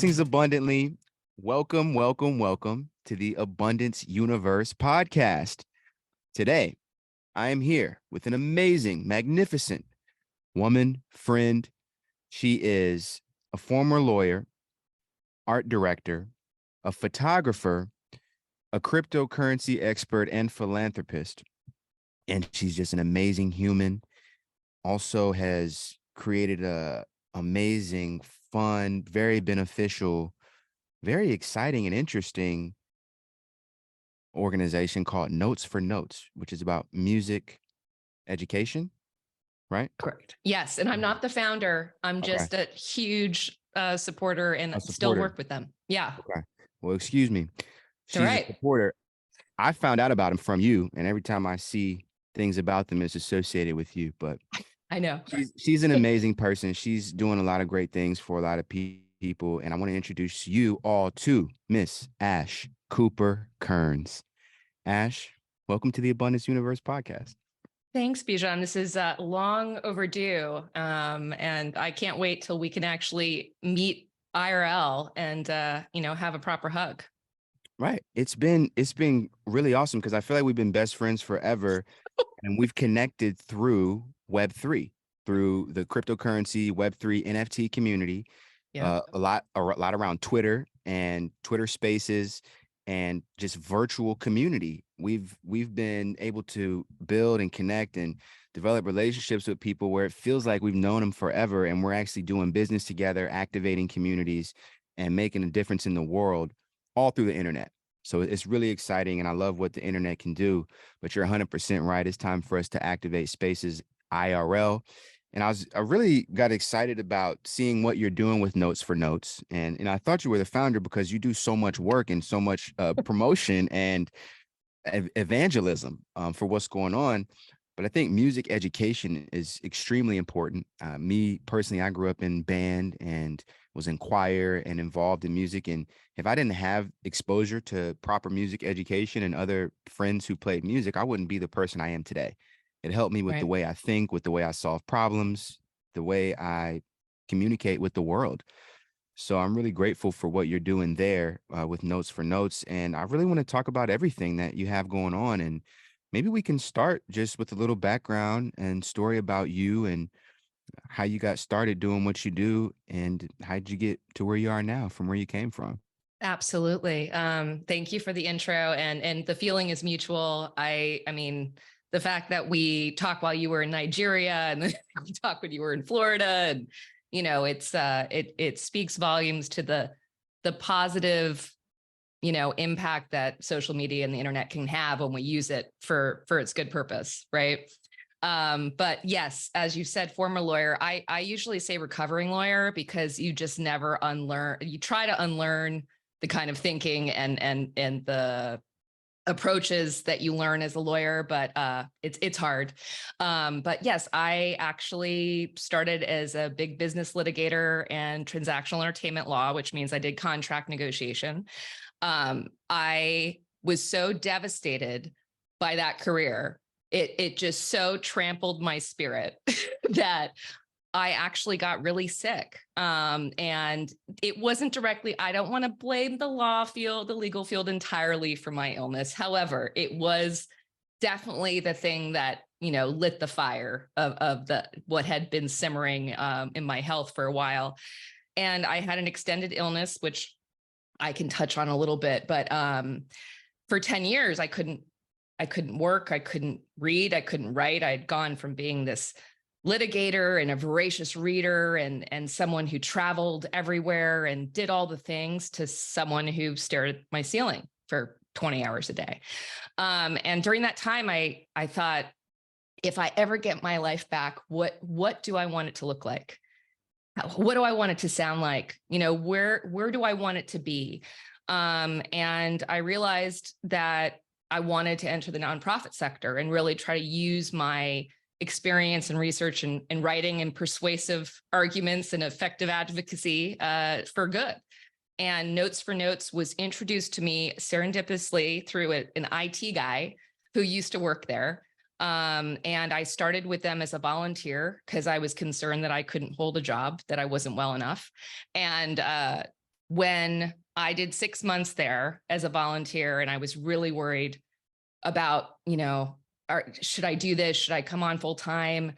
Blessings abundantly. Welcome, welcome, welcome to the Abundance Universe podcast. Today, I am here with an amazing, magnificent woman, friend. She is a former lawyer, art director, a photographer, a cryptocurrency expert, and philanthropist. And she's just an amazing human. Also has created a amazing, fun, very beneficial, very exciting and interesting organization called Notes for Notes, which is about music education, right? Correct. Yes. And I'm not the founder. I'm just a huge supporter and still work with them. Yeah. Okay. Well, excuse me. She's right. a supporter. I found out about him from you, and every time I see things about them, it's associated with you. But I know. She's an amazing person. She's doing a lot of great things for a lot of people. And I want to introduce you all to Miss Ash Cooper Kerns. Ash, welcome to the Abundance Universe podcast. Thanks, Bijan. This is long overdue. And I can't wait till we can actually meet IRL and, have a proper hug. Right. It's been really awesome because I feel like we've been best friends forever. And we've connected through Web3, through the cryptocurrency Web3 NFT community. Yeah. A lot around Twitter and Twitter Spaces and just virtual community. We've been able to build and connect and develop relationships with people where it feels like we've known them forever, and we're actually doing business together, activating communities, and making a difference in the world all through the internet. So it's really exciting, and I love what the internet can do. But you're 100% right. It's time for us to activate spaces IRL. And I really got excited about seeing what you're doing with Notes for Notes. And I thought you were the founder because you do so much work and so much promotion and evangelism for what's going on. But I think music education is extremely important. Me personally, I grew up in band and was in choir and involved in music. And if I didn't have exposure to proper music education and other friends who played music, I wouldn't be the person I am today. It helped me with the way I think, with the way I solve problems, the way I communicate with the world. So I'm really grateful for what you're doing there with Notes for Notes. And I really want to talk about everything that you have going on. And maybe we can start just with a little background and story about you and how you got started doing what you do and how did you get to where you are now from where you came from. Absolutely. Thank you for the intro, and the feeling is mutual. I mean, the fact that we talk while you were in Nigeria and then we talk when you were in Florida, and it speaks volumes to the positive, impact that social media and the internet can have when we use it for its good purpose, right? But yes, as you said, former lawyer, I usually say recovering lawyer because you just never unlearn. You try to unlearn the kind of thinking and the approaches that you learn as a lawyer, but it's hard. But yes, I actually started as a big business litigator and transactional entertainment law, which means I did contract negotiation. I was so devastated by that career. It just so trampled my spirit that I actually got really sick. And it wasn't directly, I don't want to blame the legal field entirely for my illness. However, it was definitely the thing that, lit the fire of what had been simmering in my health for a while. And I had an extended illness, which I can touch on a little bit, but for 10 years, I couldn't work. I couldn't read. I couldn't write. I had gone from being this litigator and a voracious reader and someone who traveled everywhere and did all the things to someone who stared at my ceiling for 20 hours a day. And during that time, I thought, if I ever get my life back, what do I want it to look like? What do I want it to sound like? Where do I want it to be? And I realized that I wanted to enter the nonprofit sector and really try to use my experience and research and writing and persuasive arguments and effective advocacy for good. And Notes for Notes was introduced to me serendipitously through an IT guy who used to work there. And I started with them as a volunteer because I was concerned that I couldn't hold a job, that I wasn't well enough. And when I did 6 months there as a volunteer, and I was really worried about, should I do this? Should I come on full time?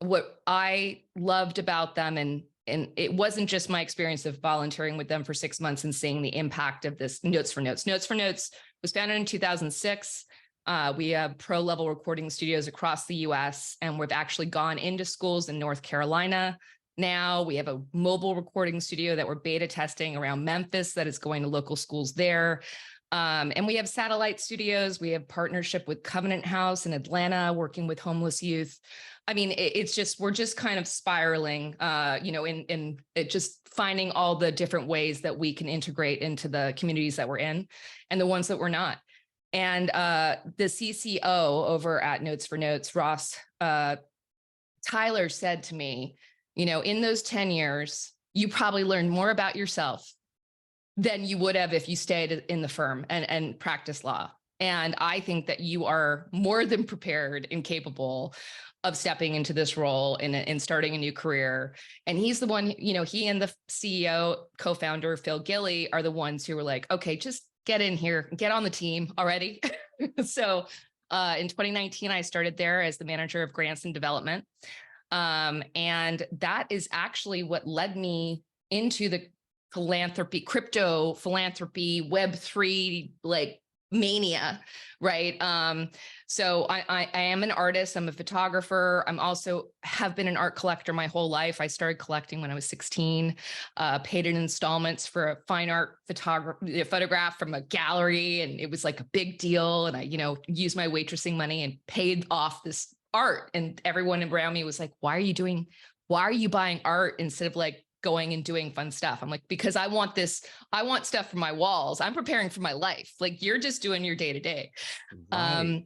What I loved about them, and it wasn't just my experience of volunteering with them for 6 months and seeing the impact of this Notes for Notes. Notes for Notes was founded in 2006. We have pro level recording studios across the US, and we've actually gone into schools in North Carolina. Now we have a mobile recording studio that we're beta testing around Memphis that is going to local schools there. And we have satellite studios. We have partnership with Covenant House in Atlanta, working with homeless youth. I mean, we're just kind of spiraling, in it, just finding all the different ways that we can integrate into the communities that we're in and the ones that we're not. And the CCO over at Notes for Notes, Ross Tyler, said to me, in those 10 years, you probably learned more about yourself than you would have if you stayed in the firm and practiced law. And I think that you are more than prepared and capable of stepping into this role and starting a new career. And he's the one, he and the CEO, co-founder, Phil Gilly, are the ones who were like, okay, just get in here, get on the team already. So in 2019, I started there as the manager of grants and development. And that is actually what led me into the philanthropy, crypto philanthropy, Web3, like mania, right? So I am an artist. I'm a photographer. I'm also have been an art collector my whole life. I started collecting when I was 16, paid in installments for a fine art photograph from a gallery. And it was like a big deal. And I, used my waitressing money and paid off this art. And everyone around me was like, why are you buying art instead of like going and doing fun stuff? I'm like, because I want stuff for my walls. I'm preparing for my life. Like, you're just doing your day to day. Right.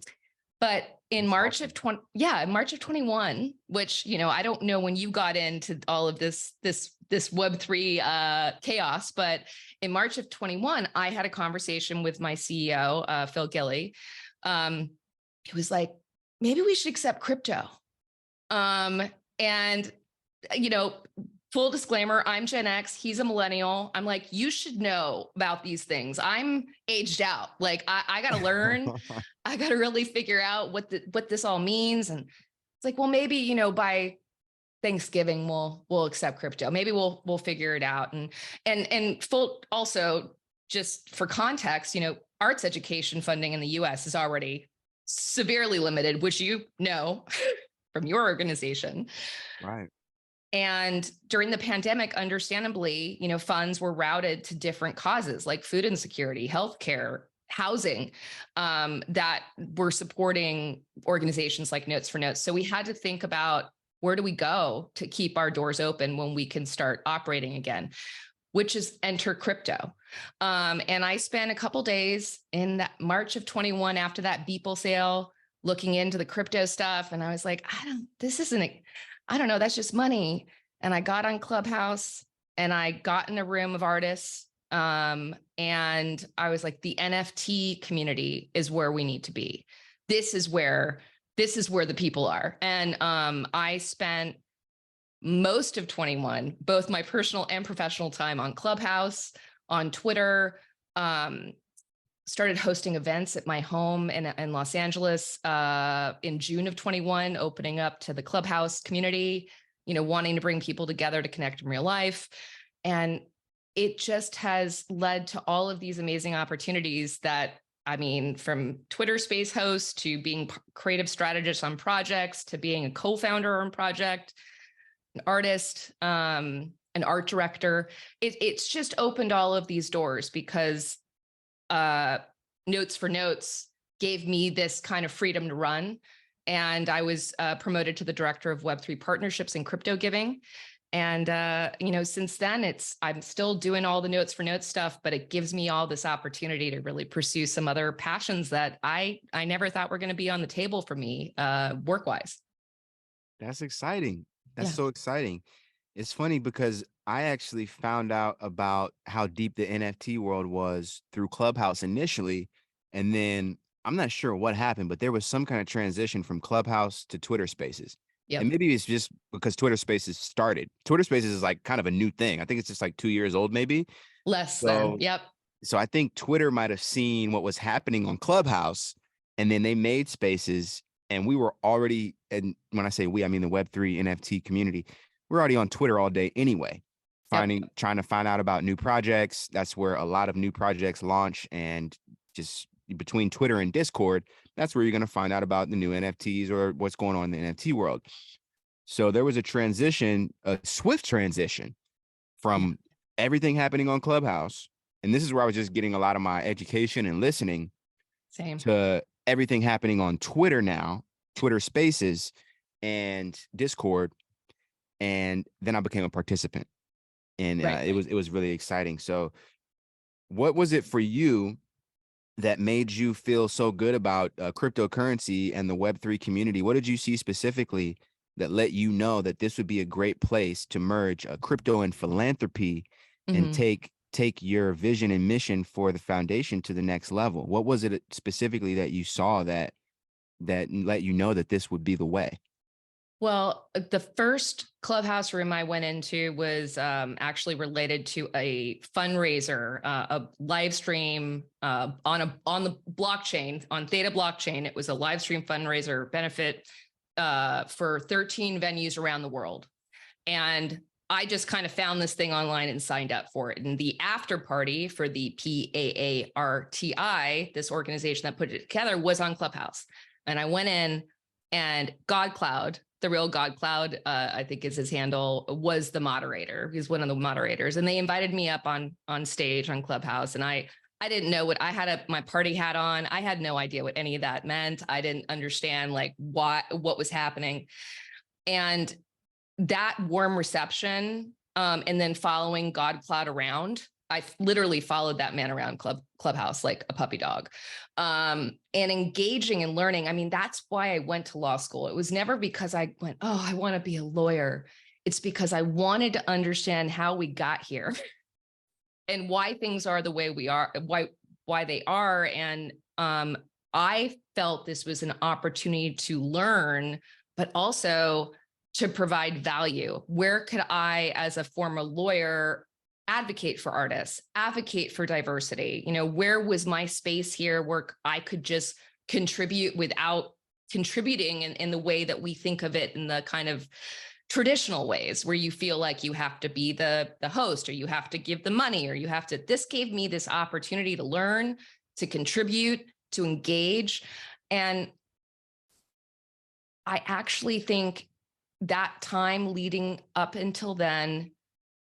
But in That's March awesome. of 21, which, I don't know when you got into all of this Web3 chaos, but in March of 21, I had a conversation with my CEO, Phil Gilly. He was like, maybe we should accept crypto. And, full disclaimer, I'm Gen X, he's a millennial. I'm like, you should know about these things. I'm aged out. Like, I got to learn. I got to really figure out what this all means. And it's like, well, maybe, by Thanksgiving, we'll accept crypto. Maybe we'll figure it out. And full, also, just for context, arts education funding in the US is already severely limited, which from your organization. Right. And during the pandemic, understandably, funds were routed to different causes like food insecurity, healthcare, housing, that were supporting organizations like Notes for Notes. So we had to think about, where do we go to keep our doors open when we can start operating again, which is enter crypto. And I spent a couple days in that March of 21 after that Beeple sale, looking into the crypto stuff. And I was like, I don't know, that's just money. And I got on Clubhouse and I got in a room of artists. And I was like, the NFT community is where we need to be. This is where the people are. And I spent most of 21, both my personal and professional time, on Clubhouse, on Twitter, started hosting events at my home in Los Angeles in June of 21, opening up to the Clubhouse community, wanting to bring people together to connect in real life. And it just has led to all of these amazing opportunities that, from Twitter space host to being creative strategist on projects, to being a co-founder on project, an artist, an art director. It's just opened all of these doors because Notes for Notes gave me this kind of freedom to run. And I was promoted to the director of Web3 partnerships and crypto giving. And, since then I'm still doing all the Notes for Notes stuff, but it gives me all this opportunity to really pursue some other passions that I never thought were going to be on the table for me, work-wise. That's exciting. That's Yeah. so exciting. It's funny because I actually found out about how deep the NFT world was through Clubhouse initially. And then I'm not sure what happened, but there was some kind of transition from Clubhouse to Twitter Spaces. Yep. And maybe it's just because Twitter Spaces started. Twitter Spaces is like kind of a new thing. I think it's just like 2 years old, maybe. Less than. So, Yep. so I think Twitter might have seen what was happening on Clubhouse, and then they made Spaces, and we were already, and when I say we, I mean the Web3 NFT community. We're already on Twitter all day anyway, Yep. trying to find out about new projects. That's where a lot of new projects launch, and just between Twitter and Discord, that's where you're going to find out about the new NFTs or what's going on in the NFT world. So there was a transition, a swift transition Yeah. from everything happening on Clubhouse. And this is where I was just getting a lot of my education and listening Same. to everything happening on Twitter now, Twitter Spaces and Discord. And then I became a participant, and Right. it was really exciting. So what was it for you that made you feel so good about cryptocurrency and the Web3 community? What did you see specifically that let you know that this would be a great place to merge crypto and philanthropy and Mhm. take your vision and mission for the foundation to the next level? What was it specifically that you saw that let you know that this would be the way? Well, the first Clubhouse room I went into was actually related to a fundraiser, a live stream on the blockchain, on Theta blockchain. It was a live stream fundraiser benefit for 13 venues around the world. And I just kind of found this thing online and signed up for it. And the after party for the PAARTI, this organization that put it together, was on Clubhouse. And I went in, and GodCloud, the real GodCloud, I think is his handle, was the moderator. He's one of the moderators. And they invited me up on stage on Clubhouse. And I didn't know what I had my party hat on. I had no idea what any of that meant. I didn't understand like what was happening. And that warm reception, and then following GodCloud around, I literally followed that man around Clubhouse like a puppy dog, and engaging and learning. I mean, that's why I went to law school. It was never because I went, oh, I want to be a lawyer. It's because I wanted to understand how we got here and why things are the way we are, why they are. And I felt this was an opportunity to learn, but also to provide value. Where could I, as a former lawyer, advocate for artists, advocate for diversity? You know, where was my space here where I could just contribute without contributing in the way that we think of it in the kind of traditional ways where you feel like you have to be the host, or you have to give the money, or you have to. This gave me this opportunity to learn, to contribute, to engage. And I actually think that time leading up until then,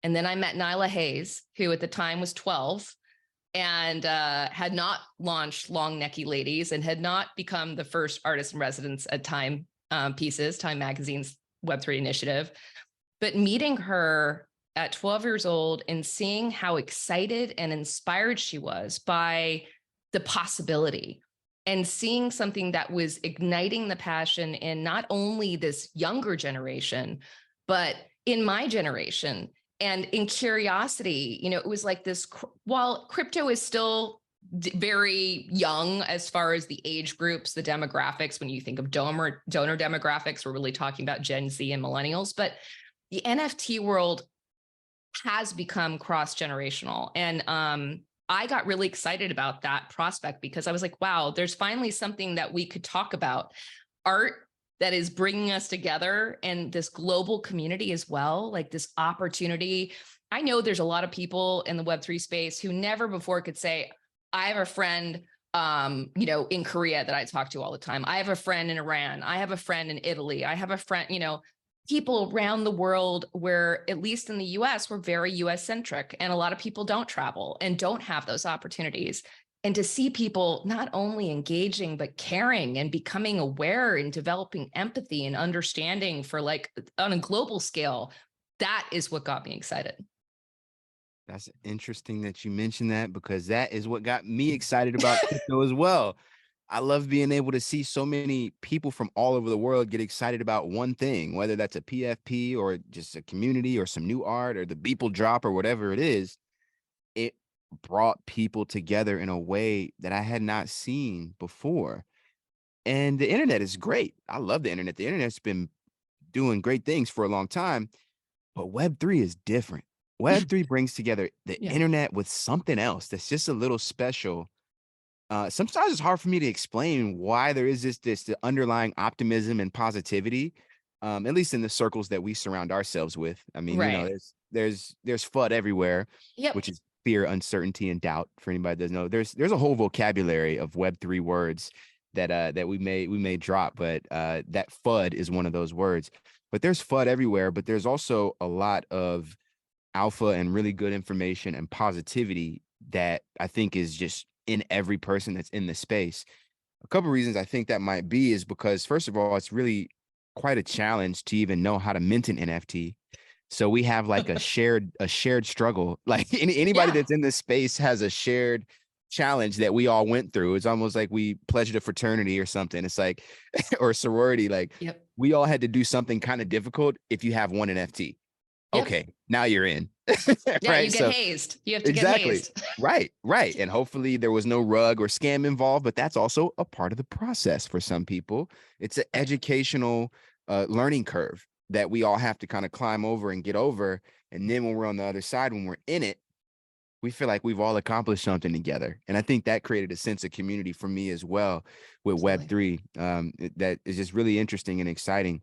and then I met Nyla Hayes, who at the time was 12 and had not launched Long Necky Ladies and had not become the first artist in residence at Time Pieces, Time Magazine's Web3 initiative. But meeting her at 12 years old and seeing how excited and inspired she was by the possibility, and seeing something that was igniting the passion in not only this younger generation, but in my generation and in curiosity. You know, it was like this, while crypto is still very young as far as the age groups, the demographics, when you think of donor demographics, we're really talking about Gen Z and millennials, but the NFT world has become cross-generational. And I got really excited about that prospect because I was like, wow, there's finally something that we could talk about. Art that is bringing us together, and this global community as well, like this opportunity. I know there's a lot of people in the Web3 space who never before could say, I have a friend, you know, in Korea that I talk to all the time. I have a friend in Iran. I have a friend in Italy. I have a friend, you know, people around the world where, at least in the US, we're very US centric, and a lot of people don't travel and don't have those opportunities. And to see people not only engaging, but caring and becoming aware and developing empathy and understanding for like on a global scale, that is what got me excited. That's interesting that you mentioned that, because that is what got me excited about crypto as well. I love being able to see so many people from all over the world get excited about one thing, whether that's a PFP or just a community or some new art or the Beeple drop or whatever it is. It brought people together in a way that I had not seen before. And the internet is great. I love the internet. The internet's been doing great things for a long time. But Web3 is different. Web3 brings together the Yeah. internet with something else that's just a little special. Sometimes it's hard for me to explain why there is this underlying optimism and positivity, at least in the circles that we surround ourselves with. I mean, you know, Right. there's FUD everywhere, Yep. which is fear, uncertainty, and doubt. For anybody that doesn't know, there's a whole vocabulary of Web3 words that we may drop, but that FUD is one of those words. But there's FUD everywhere, but there's also a lot of alpha and really good information and positivity that I think is just in every person that's in the space. A couple of reasons I think that might be is because, first of all, it's really quite a challenge to even know how to mint an NFT. So we have like a shared struggle. Like anybody Yeah. that's in this space has a shared challenge that we all went through. It's almost like we pledged a fraternity or something. It's like or sorority. Like Yep. we all had to do something kind of difficult if you have one NFT. Yep. Okay, now you're in. Yeah. You Right. get So hazed. You have to get exactly. hazed. Right, right. And hopefully there was no rug or scam involved, but that's also a part of the process for some people. It's an Right. educational learning curve that we all have to kind of climb over and get over. And then when we're on the other side, when we're in it, we feel like we've all accomplished something together. And I think that created a sense of community for me as well with Absolutely. Web3. That is just really interesting and exciting.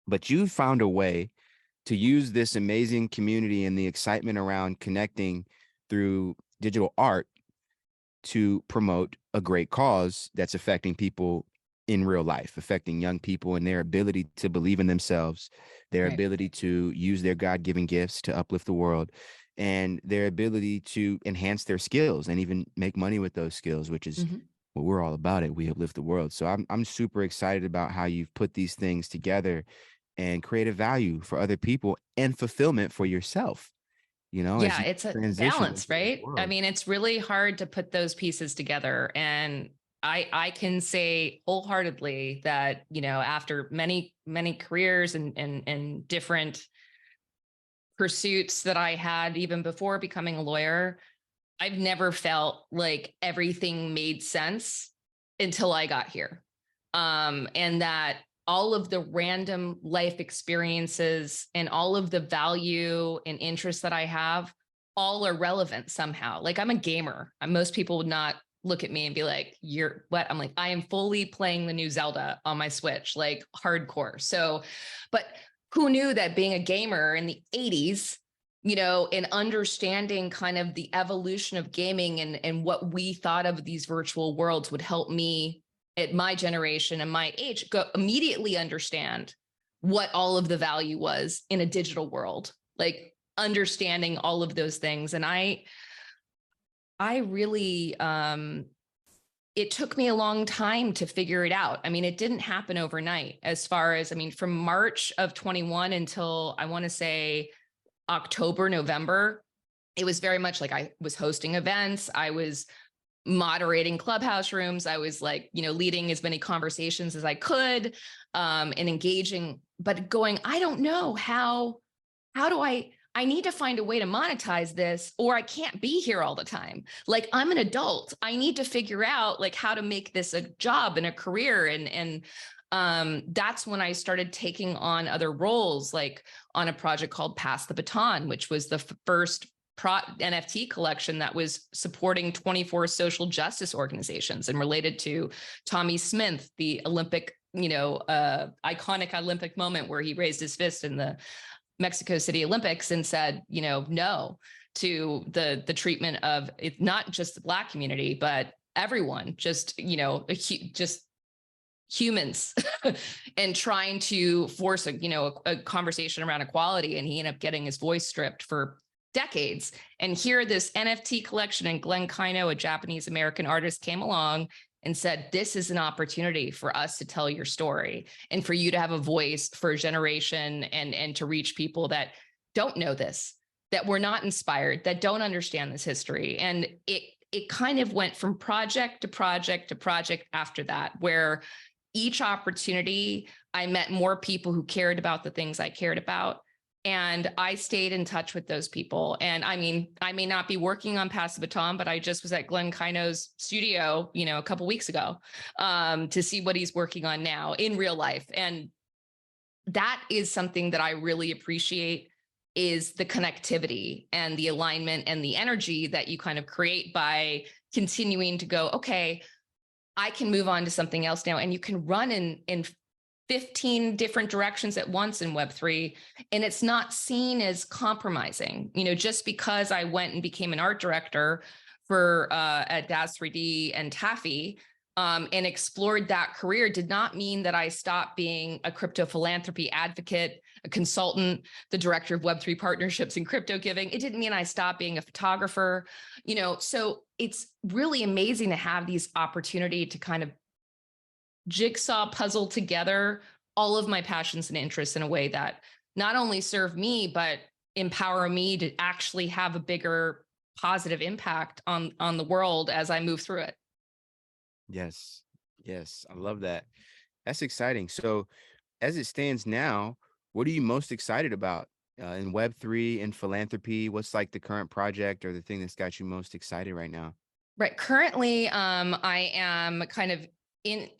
But you found a way to use this amazing community and the excitement around connecting through digital art to promote a great cause that's affecting people in real life, affecting young people and their ability to believe in themselves, their Right. ability to use their God-given gifts to uplift the world, and their ability to enhance their skills and even make money with those skills, which is Mhm. what we're all about. It we uplift the world. So I'm super excited about how you've put these things together and created value for other people and fulfillment for yourself, as Yeah, you it's a transition balance, into this right? I world. mean, it's really hard to put those pieces together. And I can say wholeheartedly that, after many, many careers and different pursuits that I had even before becoming a lawyer, I've never felt like everything made sense until I got here. And that all of the random life experiences and all of the value and interest that I have all are relevant somehow. Like I'm a gamer. Most people would not look at me and be like, "You're what?" I'm like, I am fully playing the new Zelda on my Switch, like hardcore. So, but who knew that being a gamer in the 80s, and understanding kind of the evolution of gaming and what we thought of these virtual worlds would help me at my generation and my age go immediately understand what all of the value was in a digital world, like understanding all of those things. And I really, it took me a long time to figure it out. I mean, it didn't happen overnight as far as, I mean, from March of 21 until I want to say October, November, it was very much like I was hosting events. I was moderating clubhouse rooms. I was like, leading as many conversations as I could, and engaging, but going, I don't know how do I need to find a way to monetize this or I can't be here all the time. Like I'm an adult. I need to figure out like how to make this a job and a career. And that's when I started taking on other roles, like on a project called Pass the Baton, which was the first NFT collection that was supporting 24 social justice organizations and related to Tommy Smith, the Olympic, iconic Olympic moment where he raised his fist in the Mexico City Olympics and said, no to the treatment of it, not just the Black community, but everyone, just humans, and trying to force a conversation around equality. And he ended up getting his voice stripped for decades. And here, this NFT collection, and Glenn Kino, a Japanese American artist, came along and said, this is an opportunity for us to tell your story and for you to have a voice for a generation and to reach people that don't know this, that were not inspired, that don't understand this history. And it kind of went from project to project to project after that, where each opportunity I met more people who cared about the things I cared about. And I stayed in touch with those people. And I mean, I may not be working on Pass the Baton, but I just was at Glenn Kino's studio, a couple of weeks ago, to see what he's working on now in real life. And that is something that I really appreciate, is the connectivity and the alignment and the energy that you kind of create by continuing to go, okay, I can move on to something else now. And you can run in 15 different directions at once in Web3. And it's not seen as compromising. Just because I went and became an art director for at Daz 3D and Taffy, and explored that career, did not mean that I stopped being a crypto philanthropy advocate, a consultant, the director of Web3 partnerships and crypto giving. It didn't mean I stopped being a photographer, so it's really amazing to have these opportunity to kind of jigsaw puzzle together all of my passions and interests in a way that not only serve me, but empower me to actually have a bigger positive impact on the world as I move through it. Yes. Yes. I love that. That's exciting. So as it stands now, what are you most excited about in Web3 and philanthropy? What's like the current project or the thing that's got you most excited right now? Right. Currently, I am kind of in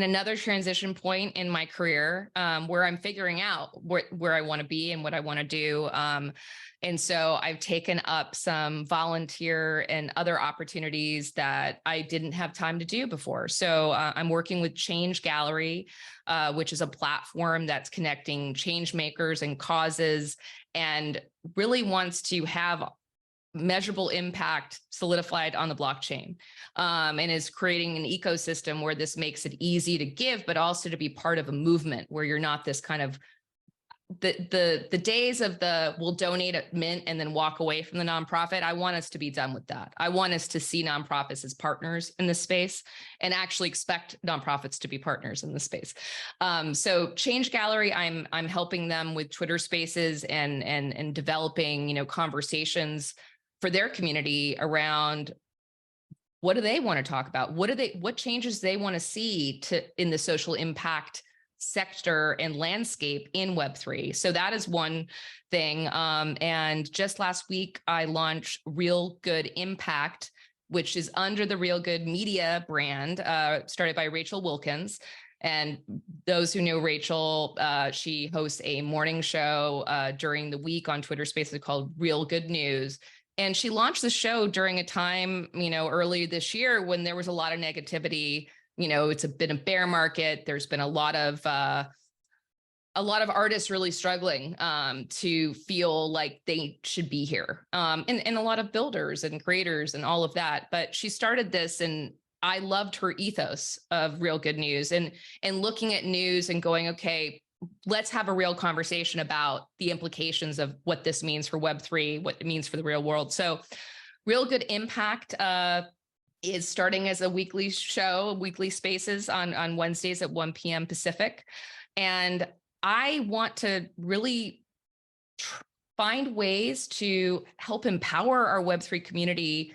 another transition point in my career, where I'm figuring out where I want to be and what I want to do. And so I've taken up some volunteer and other opportunities that I didn't have time to do before. So I'm working with Change Gallery, which is a platform that's connecting change makers and causes, and really wants to have measurable impact solidified on the blockchain, and is creating an ecosystem where this makes it easy to give, but also to be part of a movement where you're not this kind of the days of we'll donate at mint and then walk away from the nonprofit. I want us to be done with that. I want us to see nonprofits as partners in this space and actually expect nonprofits to be partners in this space. So Change Gallery, I'm helping them with Twitter Spaces and developing, conversations for their community around what do they want to talk about? What changes they want to see in the social impact sector and landscape in Web3. So that is one thing. And just last week, I launched Real Good Impact, which is under the Real Good Media brand, started by Rachel Wilkins. And those who know Rachel, she hosts a morning show during the week on Twitter Spaces called Real Good News. And she launched the show during a time, early this year when there was a lot of negativity. It's been a bear market. There's been a lot of artists really struggling to feel like they should be here, and a lot of builders and creators and all of that. But she started this, and I loved her ethos of Real Good News and looking at news and going, okay, let's have a real conversation about the implications of what this means for Web3, what it means for the real world. So Real Good Impact is starting as a weekly show, weekly spaces on Wednesdays at 1 p.m. Pacific. And I want to really find ways to help empower our Web3 community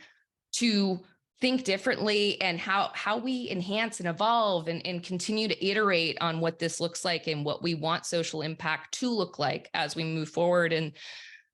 to think differently and how we enhance and evolve and continue to iterate on what this looks like and what we want social impact to look like as we move forward. And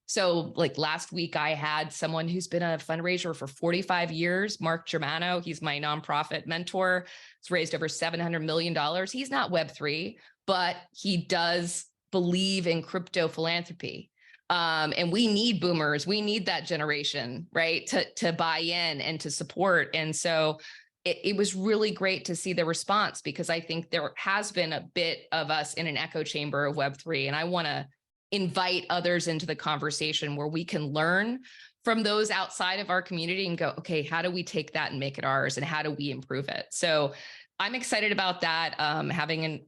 so like last week, I had someone who's been a fundraiser for 45 years, Mark Germano. He's my nonprofit mentor. He's raised over $700 million. He's not Web3, but he does believe in crypto philanthropy. And we need boomers. We need that generation, right, to buy in and to support. And so it was really great to see the response, because I think there has been a bit of us in an echo chamber of Web3. And I want to invite others into the conversation where we can learn from those outside of our community and go, okay, how do we take that and make it ours? And how do we improve it? So I'm excited about that. Having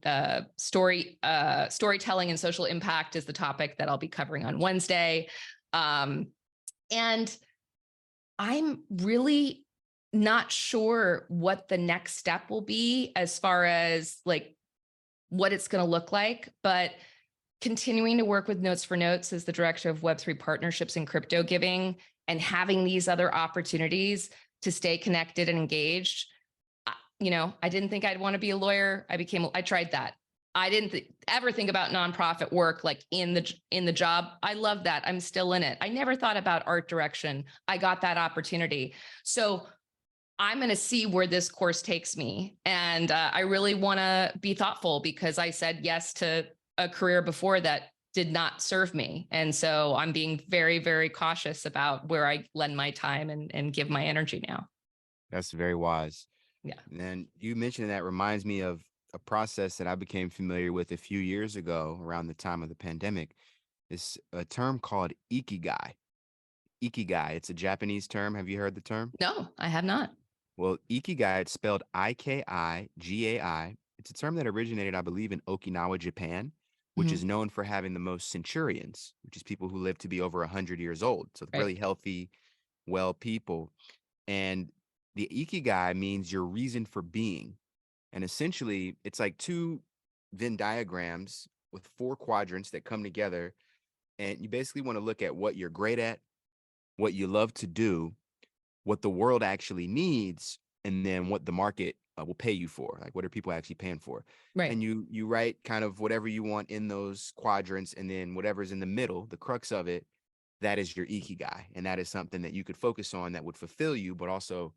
storytelling and social impact is the topic that I'll be covering on Wednesday. And I'm really not sure what the next step will be as far as like what it's going to look like, but continuing to work with Notes for Notes as the director of Web3 partnerships and crypto giving, and having these other opportunities to stay connected and engaged. I didn't think I'd want to be a lawyer. I tried that. I didn't ever think about nonprofit work like in the job. I love that. I'm still in it. I never thought about art direction. I got that opportunity. So I'm going to see where this course takes me. And I really want to be thoughtful, because I said yes to a career before that did not serve me. And so I'm being very, very cautious about where I lend my time and give my energy now. That's very wise. Yeah. And you mentioning that reminds me of a process that I became familiar with a few years ago around the time of the pandemic. It's a term called ikigai. Ikigai, it's a Japanese term. Have you heard the term? No, I have not. Well, ikigai, it's spelled Ikigai. It's a term that originated, I believe, in Okinawa, Japan, which Mhm. is known for having the most centurions, which is people who live to be over 100 years old. So Right. really healthy, well people. And the ikigai means your reason for being. And essentially, it's like two Venn diagrams with four quadrants that come together. And you basically want to look at what you're great at, what you love to do, what the world actually needs, and then what the market will pay you for. Like, what are people actually paying for? Right. And you write kind of whatever you want in those quadrants, and then whatever's in the middle, the crux of it, that is your ikigai. And that is something that you could focus on that would fulfill you, but also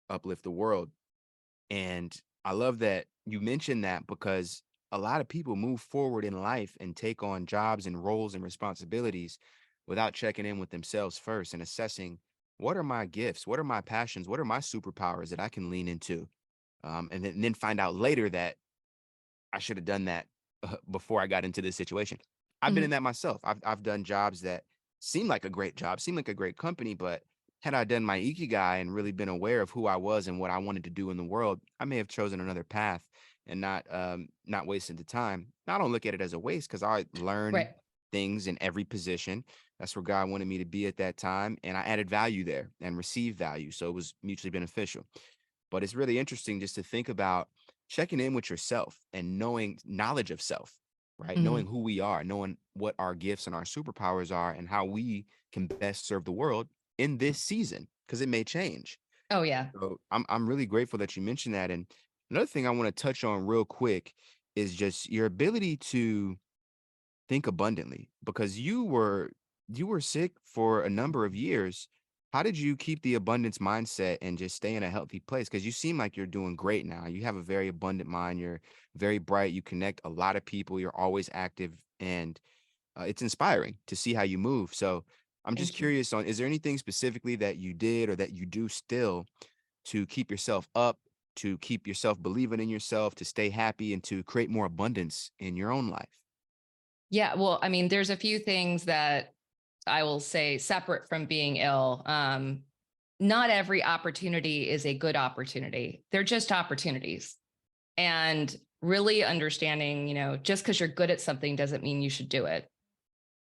uplift the world. And I love that you mentioned that, because a lot of people move forward in life and take on jobs and roles and responsibilities without checking in with themselves first and assessing, what are my gifts? What are my passions? What are my superpowers that I can lean into? And then find out later that I should have done that before I got into this situation. I've been Mhm. in that myself. I've done jobs that seem like a great job, seem like a great company, but had I done my ikigai and really been aware of who I was and what I wanted to do in the world, I may have chosen another path and not wasted the time. Now, I don't look at it as a waste, because I learned Right. things in every position. That's where God wanted me to be at that time, and I added value there and received value, so it was mutually beneficial. But it's really interesting just to think about checking in with yourself and knowing knowledge of self, right? Knowing Mhm. who we are, knowing what our gifts and our superpowers are, and how we can best serve the world in this season, because it may change. Oh, yeah. So I'm really grateful that you mentioned that. And another thing I want to touch on real quick is just your ability to think abundantly, because you were sick for a number of years. How did you keep the abundance mindset and just stay in a healthy place? Because you seem like you're doing great now. You have a very abundant mind. You're very bright. You connect a lot of people. You're always active, and it's inspiring to see how you move. So I'm just Thank you. curious on, is there anything specifically that you did or that you do still to keep yourself up, to keep yourself believing in yourself, to stay happy, and to create more abundance in your own life? Yeah. Well, I mean, there's a few things that I will say separate from being ill. Not every opportunity is a good opportunity. They're just opportunities. And really understanding, just because you're good at something doesn't mean you should do it.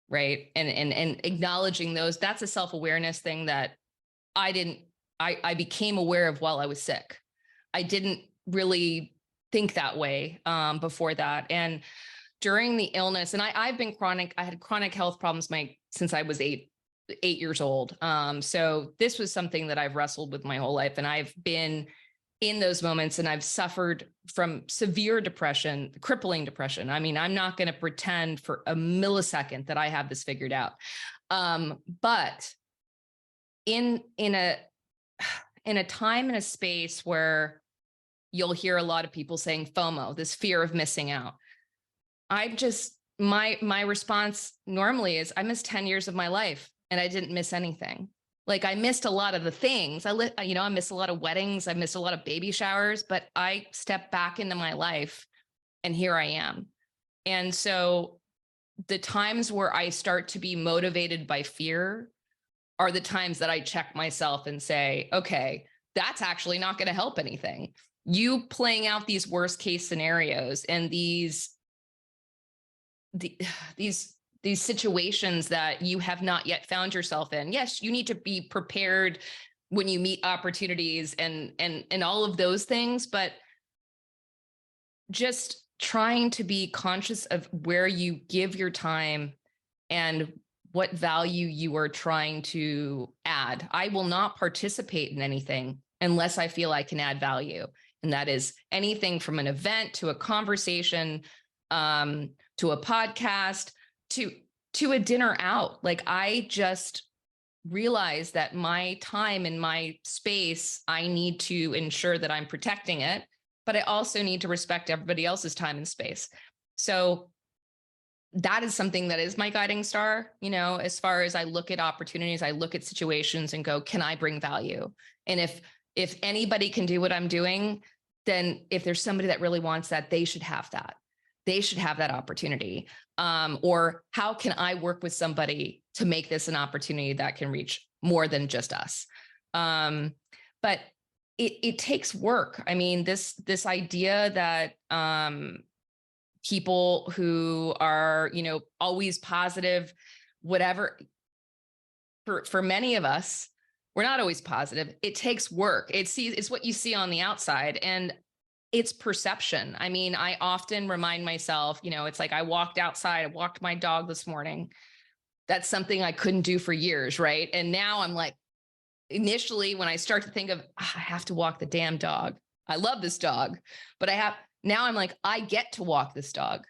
Right. And acknowledging those, that's a self-awareness thing that I didn't, I became aware of while I was sick. I didn't really think that way before that. And during the illness, and I had chronic health problems since I was 8 years old. So this was something that I've wrestled with my whole life. And I've been in those moments and I've suffered from severe depression, crippling depression. I mean, I'm not going to pretend for a millisecond that I have this figured out. But in a in a time and a space where you'll hear a lot of people saying FOMO, this fear of missing out. I just my response normally is I missed 10 years of my life and I didn't miss anything. Like I missed a lot of the things. I missed a lot of weddings, I missed a lot of baby showers, but I stepped back into my life and here I am. And so the times where I start to be motivated by fear are the times that I check myself and say, okay, that's actually not going to help anything. You playing out these worst case scenarios and the, these situations that you have not yet found yourself in. Yes, you need to be prepared when you meet opportunities and all of those things, but just trying to be conscious of where you give your time and what value you are trying to add. I will not participate in anything unless I feel I can add value. And that is anything from an event to a conversation, to a podcast, to a dinner out. Like I just realize that my time and my space, I need to ensure that I'm protecting it, but I also need to respect everybody else's time and space. So that is something that is my guiding star, you know, as far as I look at opportunities, I look at situations and go, can I bring value? And if anybody can do what I'm doing, then if there's somebody that really wants that, they should have that. They should have that opportunity. Or how can I work with somebody to make this an opportunity that can reach more than just us? But it takes work. I mean, this idea that people who are, you know, always positive, whatever, for many of us, we're not always positive. It takes work. It's what you see on the outside, and it's perception. I mean, I often remind myself, you know, it's like I walked outside, I walked my dog this morning. That's something I couldn't do for years, right? And now I'm like, initially, when I start to think of, I have to walk the damn dog. I love this dog, but now I'm like, I get to walk this dog.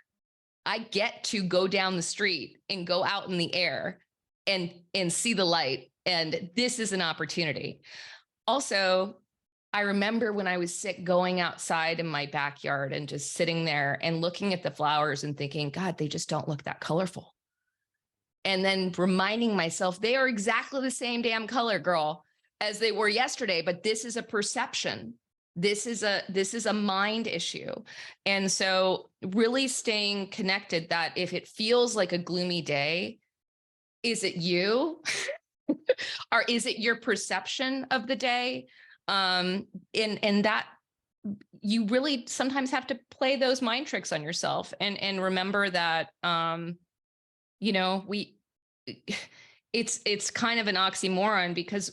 I get to go down the street and go out in the air and see the light. And this is an opportunity. Also, I remember when I was sick, going outside in my backyard and just sitting there and looking at the flowers and thinking, God, they just don't look that colorful. And then reminding myself, they are exactly the same damn color, girl, as they were yesterday, but this is a perception. This is a mind issue. And so really staying connected, that if it feels like a gloomy day, is it you? Or is it your perception of the day? And that you really sometimes have to play those mind tricks on yourself and remember that, you know, it's kind of an oxymoron, because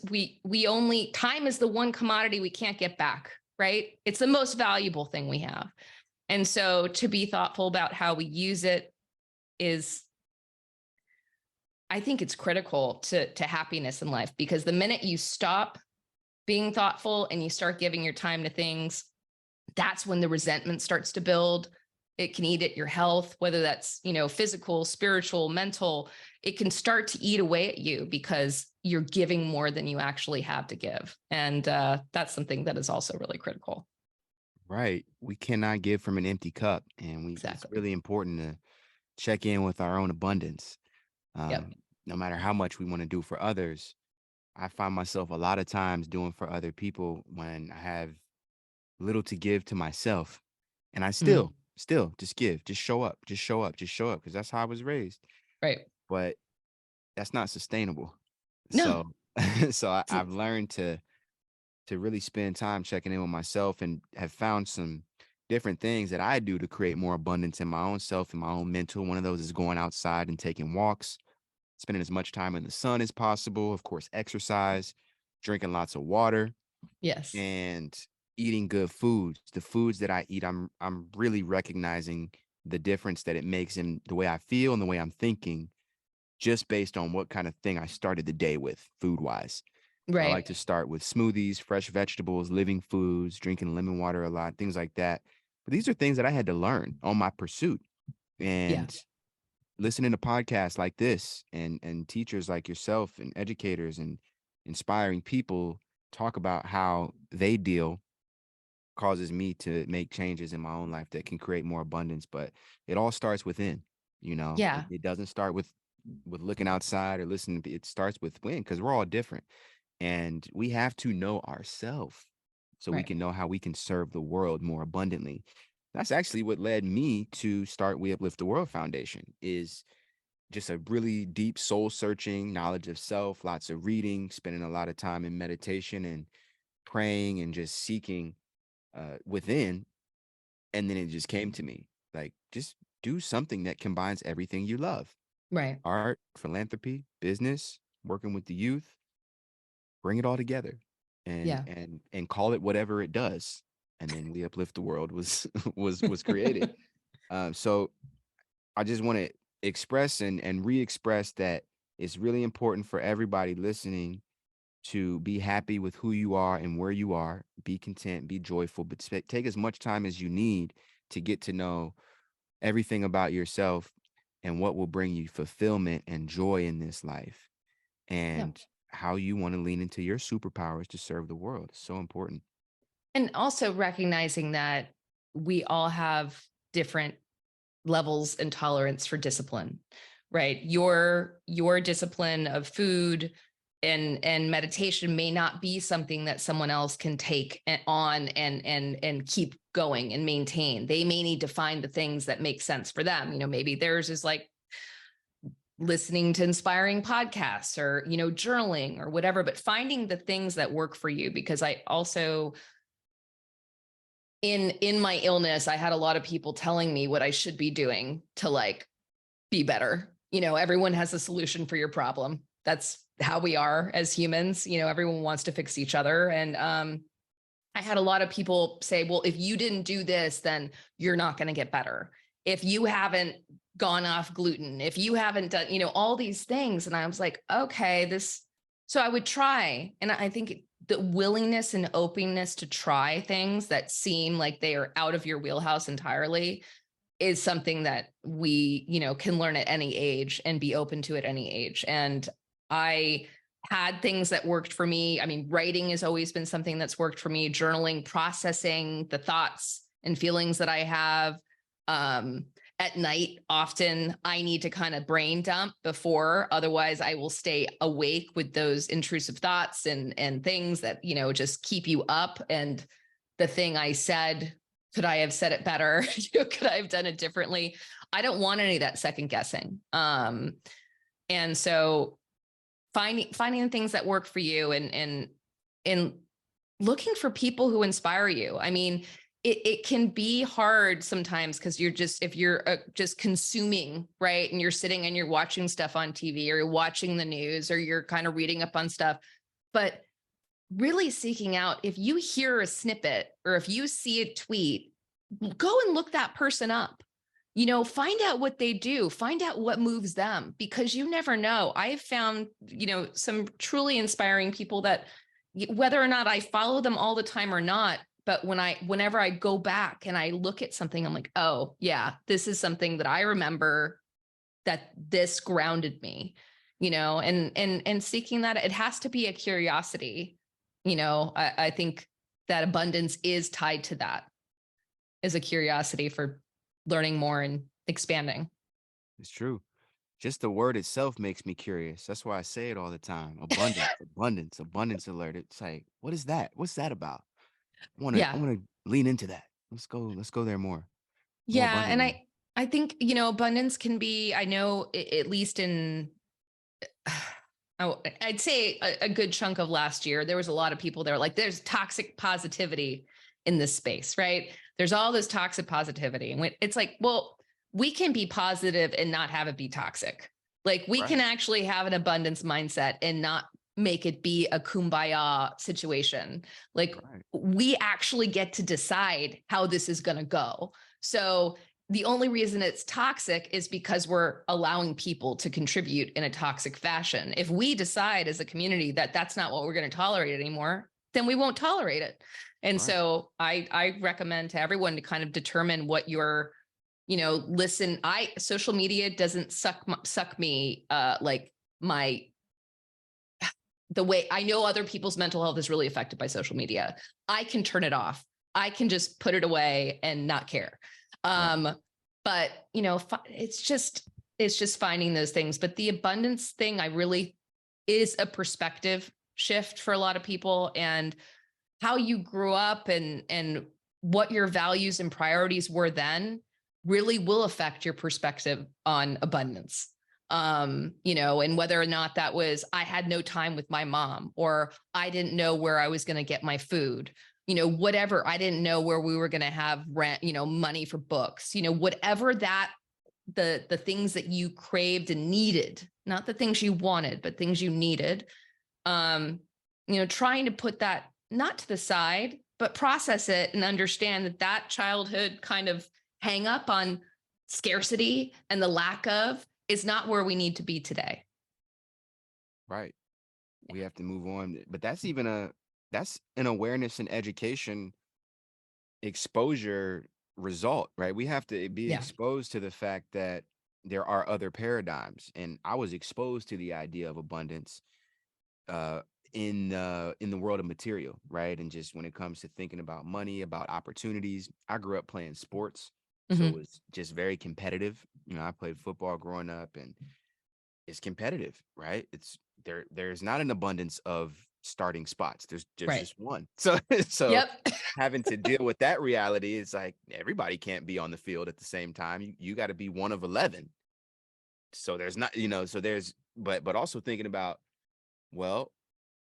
time is the one commodity we can't get back, right? It's the most valuable thing we have. And so to be thoughtful about how we use it is, I think it's critical to happiness in life, because the minute you stop being thoughtful and you start giving your time to things, that's when the resentment starts to build. It can eat at your health, whether that's, you know, physical, spiritual, mental. It can start to eat away at you because you're giving more than you actually have to give. And that's something that is also really critical. Right. We cannot give from an empty cup. It's Exactly. really important to check in with our own abundance. Yep. No matter how much we want to do for others, I find myself a lot of times doing for other people when I have little to give to myself. And I Mm, still just give, just show up, just show up, just show up, because that's how I was raised. right. But that's not sustainable. No. So, I've learned to really spend time checking in with myself, and have found some different things that I do to create more abundance in my own self and my own mental. One of those is going outside and taking walks, spending as much time in the sun as possible, of course, exercise, drinking lots of water, Yes. and eating good foods. The foods that I eat, I'm really recognizing the difference that it makes in the way I feel and the way I'm thinking, just based on what kind of thing I started the day with food wise. So I like Right. to start with smoothies, fresh vegetables, living foods, drinking lemon water a lot, things like that. But these are things that I had to learn on my pursuit, Yeah. and listening to podcasts like this, and teachers like yourself and educators and inspiring people talk about how they deal, causes me to make changes in my own life that can create more abundance. But it all starts within. Yeah. It doesn't start with looking outside or listening. It starts with within, because we're all different, and we have to know ourselves so we Right. can know how we can serve the world more abundantly. That's actually what led me to start We Uplift the World Foundation, is just a really deep soul searching knowledge of self, lots of reading, spending a lot of time in meditation and praying and just seeking within. And then it just came to me, like, just do something that combines everything you love: Right. art, philanthropy, business, working with the youth. Bring it all together, and Yeah. call it whatever it does. And then We Uplift the World was was created. So I just want to express and re-express that it's really important for everybody listening to be happy with who you are and where you are. Be content, be joyful, but take as much time as you need to get to know everything about yourself and what will bring you fulfillment and joy in this life, Yeah. and how you want to lean into your superpowers to serve the world. It's so important. And also recognizing that we all have different levels and tolerance for discipline, right? Your discipline of food and meditation may not be something that someone else can take on and keep going and maintain. They may need to find the things that make sense for them. You know, maybe theirs is like listening to inspiring podcasts or, you know, journaling or whatever, but finding the things that work for you. Because I also, in my illness, I had a lot of people telling me what I should be doing to like be better. You know, everyone has a solution for your problem. That's how we are as humans. You know, everyone wants to fix each other. And I had a lot of people say, well, if you didn't do this, then you're not going to get better. If you haven't gone off gluten, if you haven't done, you know, all these things. And I was like, okay, this, so I would try. And I think the willingness and openness to try things that seem like they are out of your wheelhouse entirely is something that we, you know, can learn at any age and be open to at any age. And I had things that worked for me. I mean, writing has always been something that's worked for me, journaling, processing the thoughts and feelings that I have. At night, often I need to kind of brain dump before, otherwise I will stay awake with those intrusive thoughts and things that, you know, just keep you up. And the thing I said, could I have said it better? Could I have done it differently? I don't want any of that second guessing. And so finding the things that work for you and looking for people who inspire you. I mean, it can be hard sometimes because you're just, if you're just consuming, right? And you're sitting and you're watching stuff on TV or you're watching the news or you're kind of reading up on stuff, but really seeking out, if you hear a snippet or if you see a tweet, go and look that person up. You know, find out what they do, find out what moves them, because you never know. I've found, you know, some truly inspiring people that whether or not I follow them all the time or not, but whenever I go back and I look at something, I'm like, oh yeah, this is something that I remember that this grounded me, you know, and seeking that, it has to be a curiosity. You know, I think that abundance is tied to that, is a curiosity for learning more and expanding. It's true. Just the word itself makes me curious. That's why I say it all the time. Abundance, abundance, abundance alert. It's like, what is that? What's that about? I Yeah. want to lean into that. Let's go there more Yeah. And abundantly. I think, you know, abundance can be, I know at least in, I'd say a good chunk of last year, there was a lot of people that were like, there's toxic positivity in this space, right? There's all this toxic positivity. And it's like, well, we can be positive and not have it be toxic. Like we can Right. actually have an abundance mindset and not make it be a kumbaya situation. Like Right. we actually get to decide how this is going to go. So the only reason it's toxic is because we're allowing people to contribute in a toxic fashion. If we decide as a community that that's not what we're going to tolerate anymore, then we won't tolerate it. And Right. so I recommend to everyone to kind of determine what your, you know, listen, social media doesn't suck me like my, the way I know other people's mental health is really affected by social media. I can turn it off. I can just put it away and not care. Right. But you know, it's just finding those things. But the abundance thing, I really is a perspective shift for a lot of people, and how you grew up and what your values and priorities were then really will affect your perspective on abundance. You know, and whether or not that was, I had no time with my mom, or I didn't know where I was going to get my food, you know, whatever. I didn't know where we were going to have rent, you know, money for books, you know, whatever that, the things that you craved and needed, not the things you wanted, but things you needed. You know, trying to put that not to the side, but process it and understand that that childhood kind of hang up on scarcity and the lack of is not where we need to be today. Right. We have to move on. But that's an awareness and education exposure result, right? We have to be Yeah. exposed to the fact that there are other paradigms. And I was exposed to the idea of abundance uh in the world of material, right? And just when it comes to thinking about money, about opportunities. I grew up playing sports. So it Mhm. was just very competitive. I played football growing up, and it's competitive, right? There's not an abundance of starting spots. There's Right. just one. So Yep. having to deal with that reality, it's like everybody can't be on the field at the same time. You got to be one of 11. So there's not, so there's, but also thinking about, well,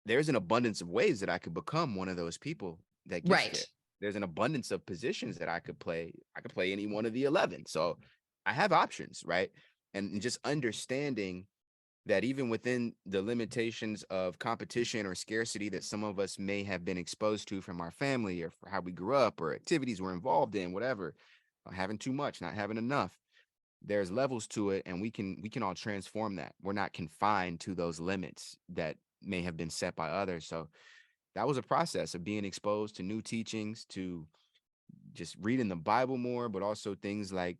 there's an abundance of ways that I could become one of those people that gets there. Right. There's an abundance of positions that I could play. I could play any one of the 11. So I have options, right? And just understanding that even within the limitations of competition or scarcity that some of us may have been exposed to from our family or for how we grew up or activities we're involved in, whatever, having too much, not having enough, there's levels to it, and we can all transform that. We're not confined to those limits that may have been set by others. So that was a process of being exposed to new teachings, to just reading the Bible more, but also things like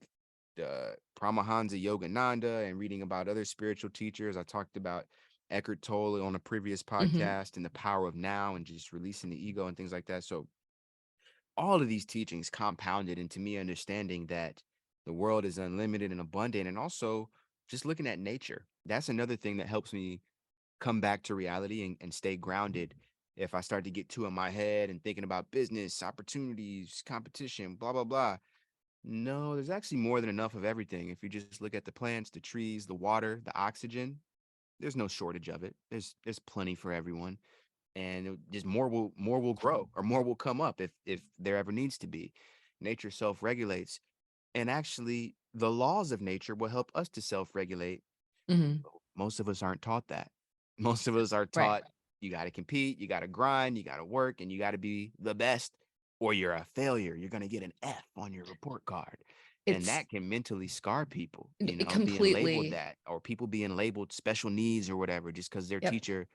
the Paramahansa Yogananda and reading about other spiritual teachers. I talked about Eckhart Tolle on a previous Mhm. podcast, and the power of now and just releasing the ego and things like that. So all of these teachings compounded into me understanding that the world is unlimited and abundant, and also just looking at nature. That's another thing that helps me come back to reality and stay grounded. If I start to get too in my head and thinking about business, opportunities, competition, blah, blah, blah. No, there's actually more than enough of everything. If you just look at the plants, the trees, the water, the oxygen, there's no shortage of it. There's plenty for everyone. And just more will grow, or more will come up if there ever needs to be. Nature self-regulates. And actually the laws of nature will help us to self-regulate. Mhm. Most of us aren't taught that. Most of us are Right. taught you got to compete, you got to grind, you got to work, and you got to be the best, or you're a failure. You're going to get an F on your report card. And It's that can mentally scar people, being labeled completely. that, or people being labeled special needs or whatever, just because their Yep. teacher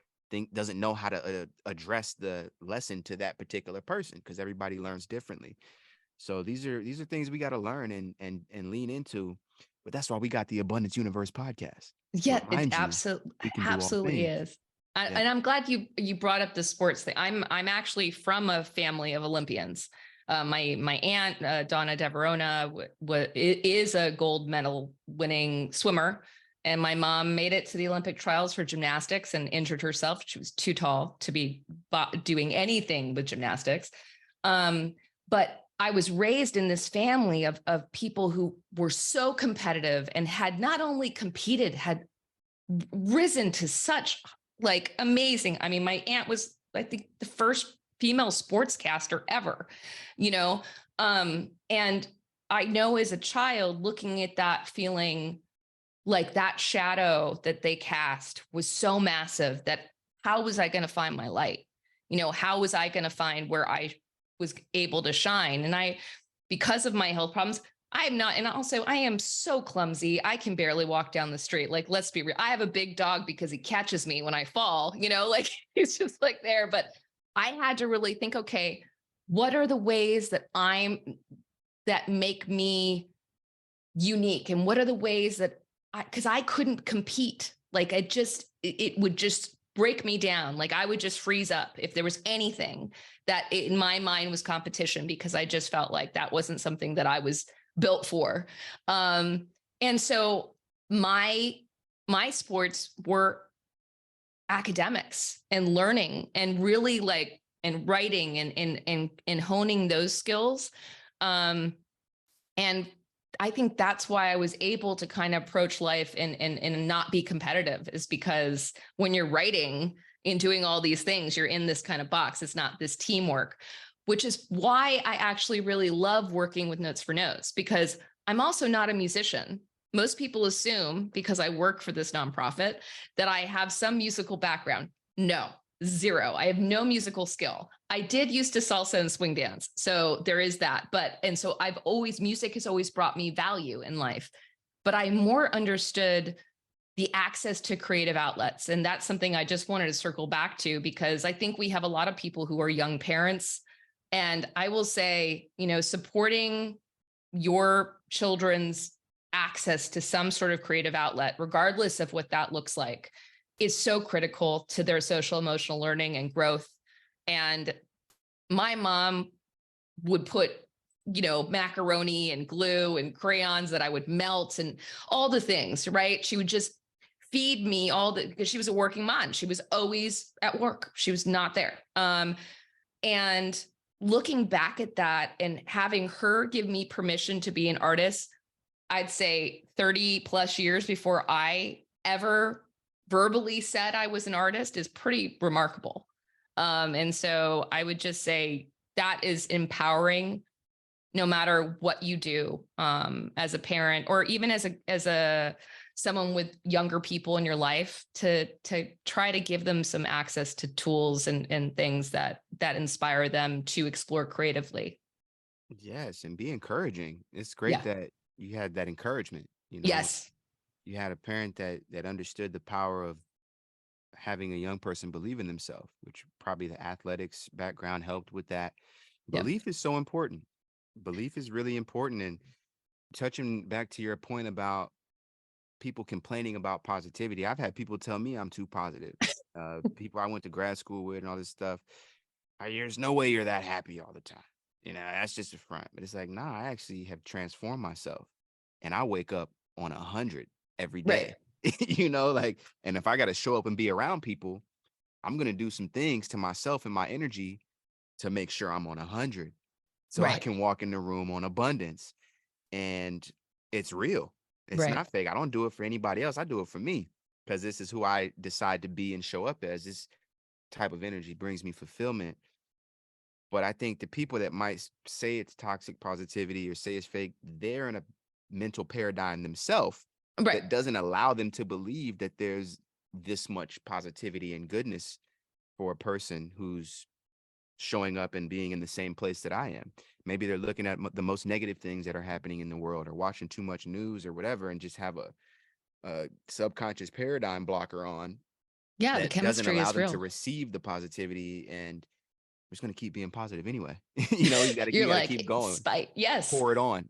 doesn't know how to address the lesson to that particular person, because everybody learns differently. So these are things we got to learn and lean into. But that's why we got the Abundance Universe podcast, to Yeah, it remind you absolutely we can do all absolutely things. is. Yeah. And I'm glad you brought up the sports thing. I'm actually from a family of Olympians. My aunt Donna Deverona is a gold medal winning swimmer, and my mom made it to the Olympic trials for gymnastics and injured herself. She was too tall to be doing anything with gymnastics. But I was raised in this family of people who were so competitive and had not only competed, had risen to such like amazing. I mean, my aunt was, I think, the first female sportscaster ever, you know. And I know as a child looking at that, feeling like that shadow that they cast was so massive that how was I going to find my light? How was I going to find where I was able to shine? And because of my health problems, I'm not, and also I am so clumsy. I can barely walk down the street. Like, let's be real. I have a big dog because he catches me when I fall, like he's just like there. But I had to really think, okay, what are the ways that make me unique? And what are the ways that because I couldn't compete. Like it would just break me down. Like I would just freeze up if there was anything that in my mind was competition, because I just felt like that wasn't something that I was built for. And so my sports were academics and learning and really like and writing and honing those skills. And I think that's why I was able to kind of approach life and not be competitive, is because when you're writing and doing all these things, you're in this kind of box. It's not this teamwork, which is why I actually really love working with Notes for Notes, because I'm also not a musician. Most people assume because I work for this nonprofit that I have some musical background. No, zero. I have no musical skill. I did used to salsa and swing dance. So there is that. And so music has always brought me value in life, but I more understood the access to creative outlets. And that's something I just wanted to circle back to, because I think we have a lot of people who are young parents. And I will say, supporting your children's access to some sort of creative outlet, regardless of what that looks like, is so critical to their social emotional learning and growth. And my mom would put macaroni and glue and crayons that I would melt and all the things, right? She would just feed me because she was a working mom. She was always at work. She was not there. And looking back at that and having her give me permission to be an artist, I'd say 30 plus years before I ever verbally said I was an artist is pretty remarkable. And so I would just say that is empowering no matter what you do, as a parent, or even as a someone with younger people in your life, to try to give them some access to tools and things that inspire them to explore creatively. Yes, and be encouraging. It's great Yeah. that you had that encouragement. Yes. You had a parent that understood the power of having a young person believe in themselves, which probably the athletics background helped with that. Yep. Belief is so important. Belief is really important. And touching back to your point about people complaining about positivity, I've had people tell me I'm too positive. People I went to grad school with and all this stuff. There's no way you're that happy all the time. That's just a front. But it's like, nah, I actually have transformed myself, and I wake up on 100 every day. Right. Like, and if I got to show up and be around people, I'm going to do some things to myself and my energy to make sure I'm on 100 so I Right. can walk in the room on abundance. And it's real. It's Right. not fake. I don't do it for anybody else. I do it for me because this is who I decide to be and show up as. This type of energy brings me fulfillment. But I think the people that might say it's toxic positivity or say it's fake, they're in a mental paradigm themselves Right. that doesn't allow them to believe that there's this much positivity and goodness for a person who's showing up and being in the same place that I am. Maybe they're looking at the most negative things that are happening in the world, or watching too much news or whatever, and just have a subconscious paradigm blocker on Yeah. The that doesn't chemistry allow is them to real. receive the positivity. And we're just going to keep being positive anyway. You You're got to keep like, going, spite. Yes. pour it on,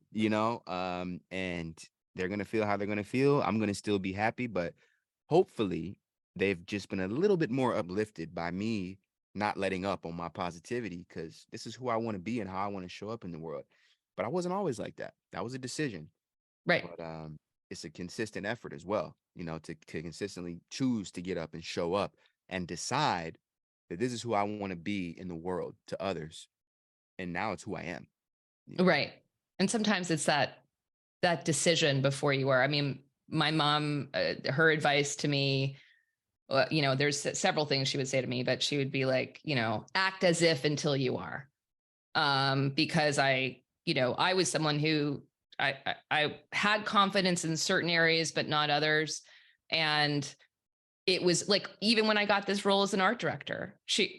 and they're going to feel how they're going to feel. I'm going to still be happy, but hopefully they've just been a little bit more uplifted by me not letting up on my positivity, because this is who I want to be and how I want to show up in the world. But I wasn't always like that. That was a decision. Right. But it's a consistent effort as well, to consistently choose to get up and show up and decide that this is who I want to be in the world to others. And now it's who I am. Right. And sometimes it's that decision before you are. I mean, my mom, her advice to me, there's several things she would say to me, but she would be like, act as if until you are. Because I was someone who I had confidence in certain areas, but not others. And it was like, even when I got this role as an art director,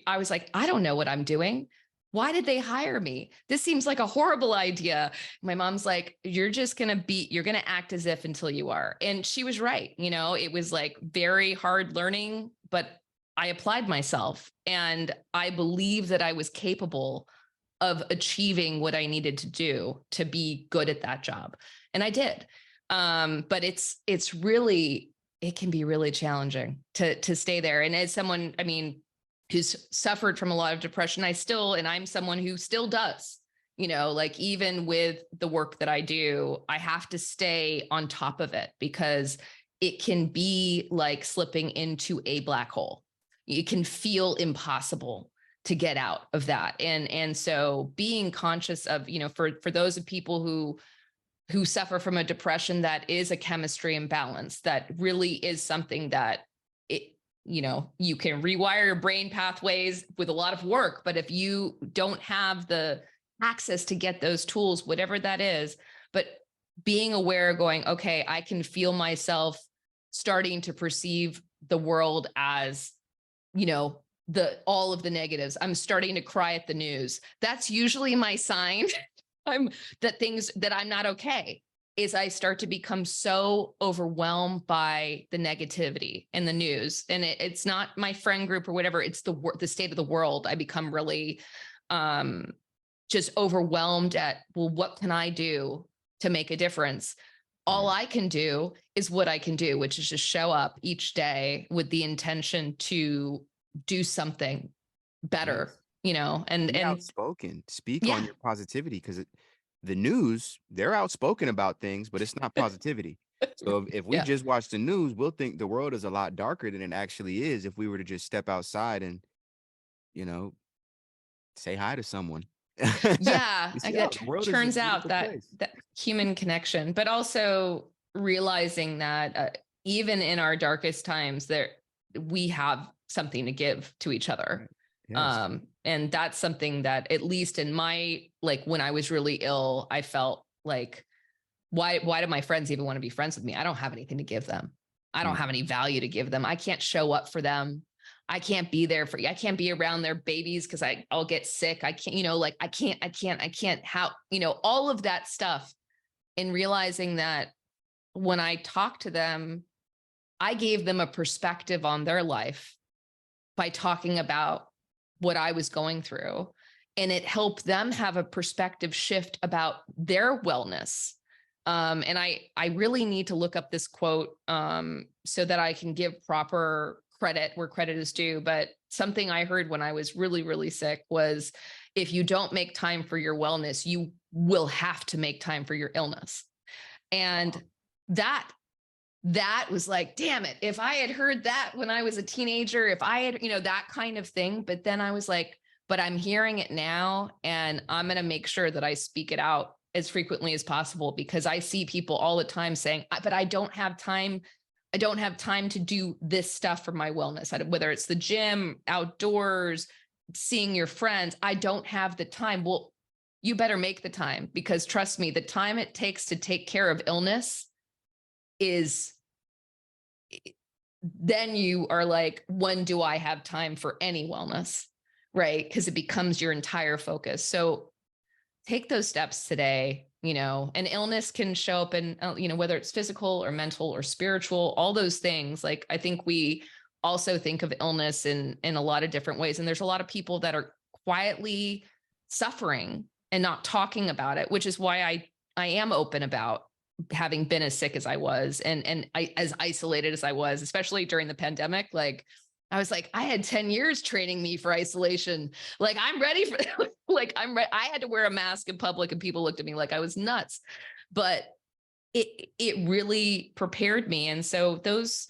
I was like, I don't know what I'm doing. Why did they hire me? This seems like a horrible idea. My mom's like, you're going to act as if until you are. And she was right. It was like very hard learning, but I applied myself, and I believe that I was capable of achieving what I needed to do to be good at that job. And I did. But it can be really challenging to stay there. And as someone, I mean, who's suffered from a lot of depression, I'm someone who still does, like even with the work that I do, I have to stay on top of it, because it can be like slipping into a black hole. It can feel impossible to get out of that. And so being conscious of, for those of people who suffer from a depression that is a chemistry imbalance, that really is something that you can rewire your brain pathways with a lot of work. But if you don't have the access to get those tools, whatever that is, but being aware, going, okay, I can feel myself starting to perceive the world as, all of the negatives. I'm starting to cry at the news. That's usually my sign that I'm not okay, is I start to become so overwhelmed by the negativity in the news. And it's not my friend group or whatever, it's the state of the world. I become really just overwhelmed at, well, what can I do to make a difference? All I can do is what I can do, which is just show up each day with the intention to do something better, Yes. and Be outspoken, speak yeah. on your positivity, because the news, they're outspoken about things, but it's not positivity. So if we Yeah. just watch the news, we'll think the world is a lot darker than it actually is if we were to just step outside and, you know, say hi to someone. Yeah. You I see, oh, that the world is a turns out beautiful that place. that human connection, but also realizing that even in our darkest times, there we have something to give to each other. Right. Yes. And that's something that, at least in my, like, when I was really ill, I felt like, why do my friends even want to be friends with me? I don't have anything to give them. I don't Mm. have any value to give them. I can't show up for them. I can't be there for you. I can't be around their babies because I'll get sick. I can't, like, I can't how, all of that stuff. And realizing that when I talk to them, I gave them a perspective on their life by talking about what I was going through. And it helped them have a perspective shift about their wellness. And I really need to look up this quote so that I can give proper credit where credit is due. But something I heard when I was really, really sick was, if you don't make time for your wellness, you will have to make time for your illness. And that was like, damn it, if I had heard that when I was a teenager, if I had, that kind of thing. But then I was like, but I'm hearing it now, and I'm going to make sure that I speak it out as frequently as possible, because I see people all the time saying, but I don't have time. I don't have time to do this stuff for my wellness, whether it's the gym, outdoors, seeing your friends. I don't have the time. Well, you better make the time, because trust me, the time it takes to take care of illness is, then you are like, when do I have time for any wellness? Right? Because it becomes your entire focus. So take those steps today. An illness can show up in, whether it's physical or mental or spiritual, all those things. Like, I think we also think of illness in a lot of different ways. And there's a lot of people that are quietly suffering and not talking about it, which is why I am open about having been as sick as I was, and as isolated as I was, especially during the pandemic. Like, I was like, I had 10 years training me for isolation. Like, I'm ready for like, I had to wear a mask in public and people looked at me like I was nuts, but it really prepared me. And so those,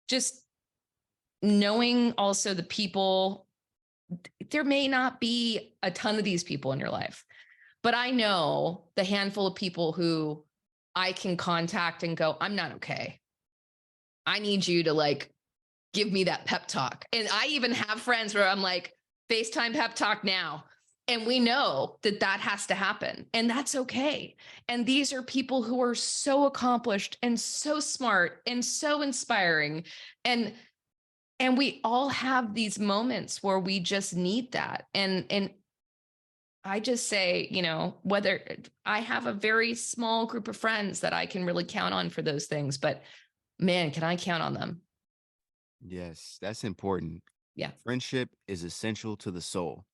just knowing also the people, there may not be a ton of these people in your life, but I know the handful of people who I can contact and go, I'm not okay. I need you to, like, give me that pep talk. And I even have friends where I'm like, FaceTime pep talk now. And we know that that has to happen, and that's okay. And these are people who are so accomplished and so smart and so inspiring. And we all have these moments where we just need that. And I just say, whether I have a very small group of friends that I can really count on for those things, but man, can I count on them? Yes, that's important. Yeah. Friendship is essential to the soul.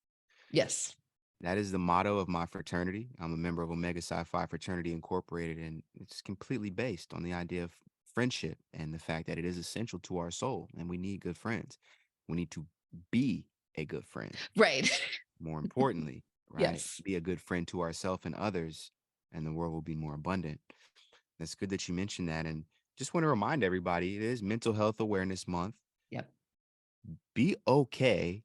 Yes. That is the motto of my fraternity. I'm a member of Omega Psi Phi Fraternity Incorporated, and it's completely based on the idea of friendship and the fact that it is essential to our soul, and we need good friends. We need to be a good friend. Right. More importantly, right? Yes. Be a good friend to ourselves and others, and the world will be more abundant. That's good that you mentioned that. And just want to remind everybody, it is Mental Health Awareness Month. Yep. Be okay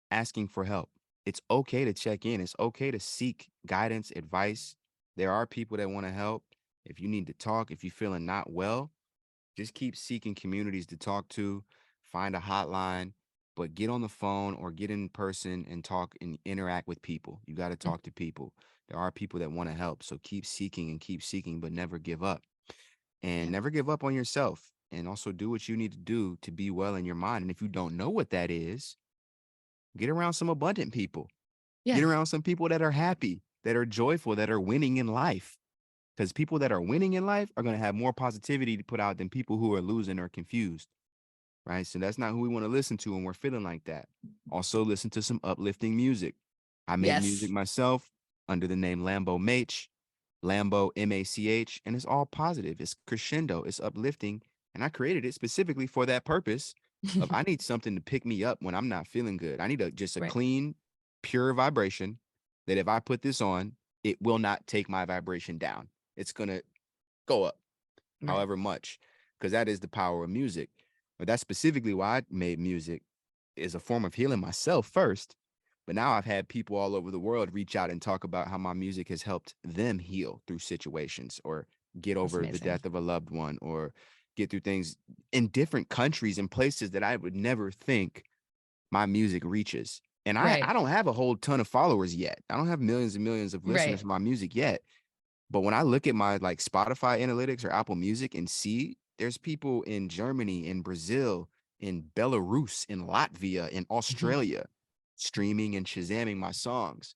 asking for help. It's okay to check in. It's okay to seek guidance, advice. There are people that want to help. If you need to talk, if you're feeling not well, just keep seeking communities to talk to, find a hotline, but get on the phone or get in person and talk and interact with people. You got to talk to people. There are people that want to help. So keep seeking, but never give up. And Yeah. never give up on yourself. And also do what you need to do to be well in your mind. And if you don't know what that is, get around some abundant people. Get Yeah. around some people that are happy, that are joyful, that are winning in life. Because people that are winning in life are going to have more positivity to put out than people who are losing or confused. Right. So that's not who we want to listen to when we're feeling like that. Also, listen to some uplifting music. I make music Yes. myself under the name Lambo Mach, Lambo Mach, and it's all positive. It's crescendo, it's uplifting. And I created it specifically for that purpose of I need something to pick me up when I'm not feeling good. I need just a Right. clean, pure vibration that if I put this on, it will not take my vibration down. It's going to go up Right. however much, because that is the power of music. But that's specifically why I made music, is a form of healing myself first. But now I've had people all over the world reach out and talk about how my music has helped them heal through situations, or get That's over the amazing. death of a loved one, or get through things in different countries and places that I would never think my music reaches. And I Right. don't have a whole ton of followers yet. I don't have millions and millions of listeners Right. to my music yet. But when I look at my like Spotify analytics or Apple Music and see there's people in Germany, in Brazil, in Belarus, in Latvia, in Mhm. Australia streaming and shazamming my songs,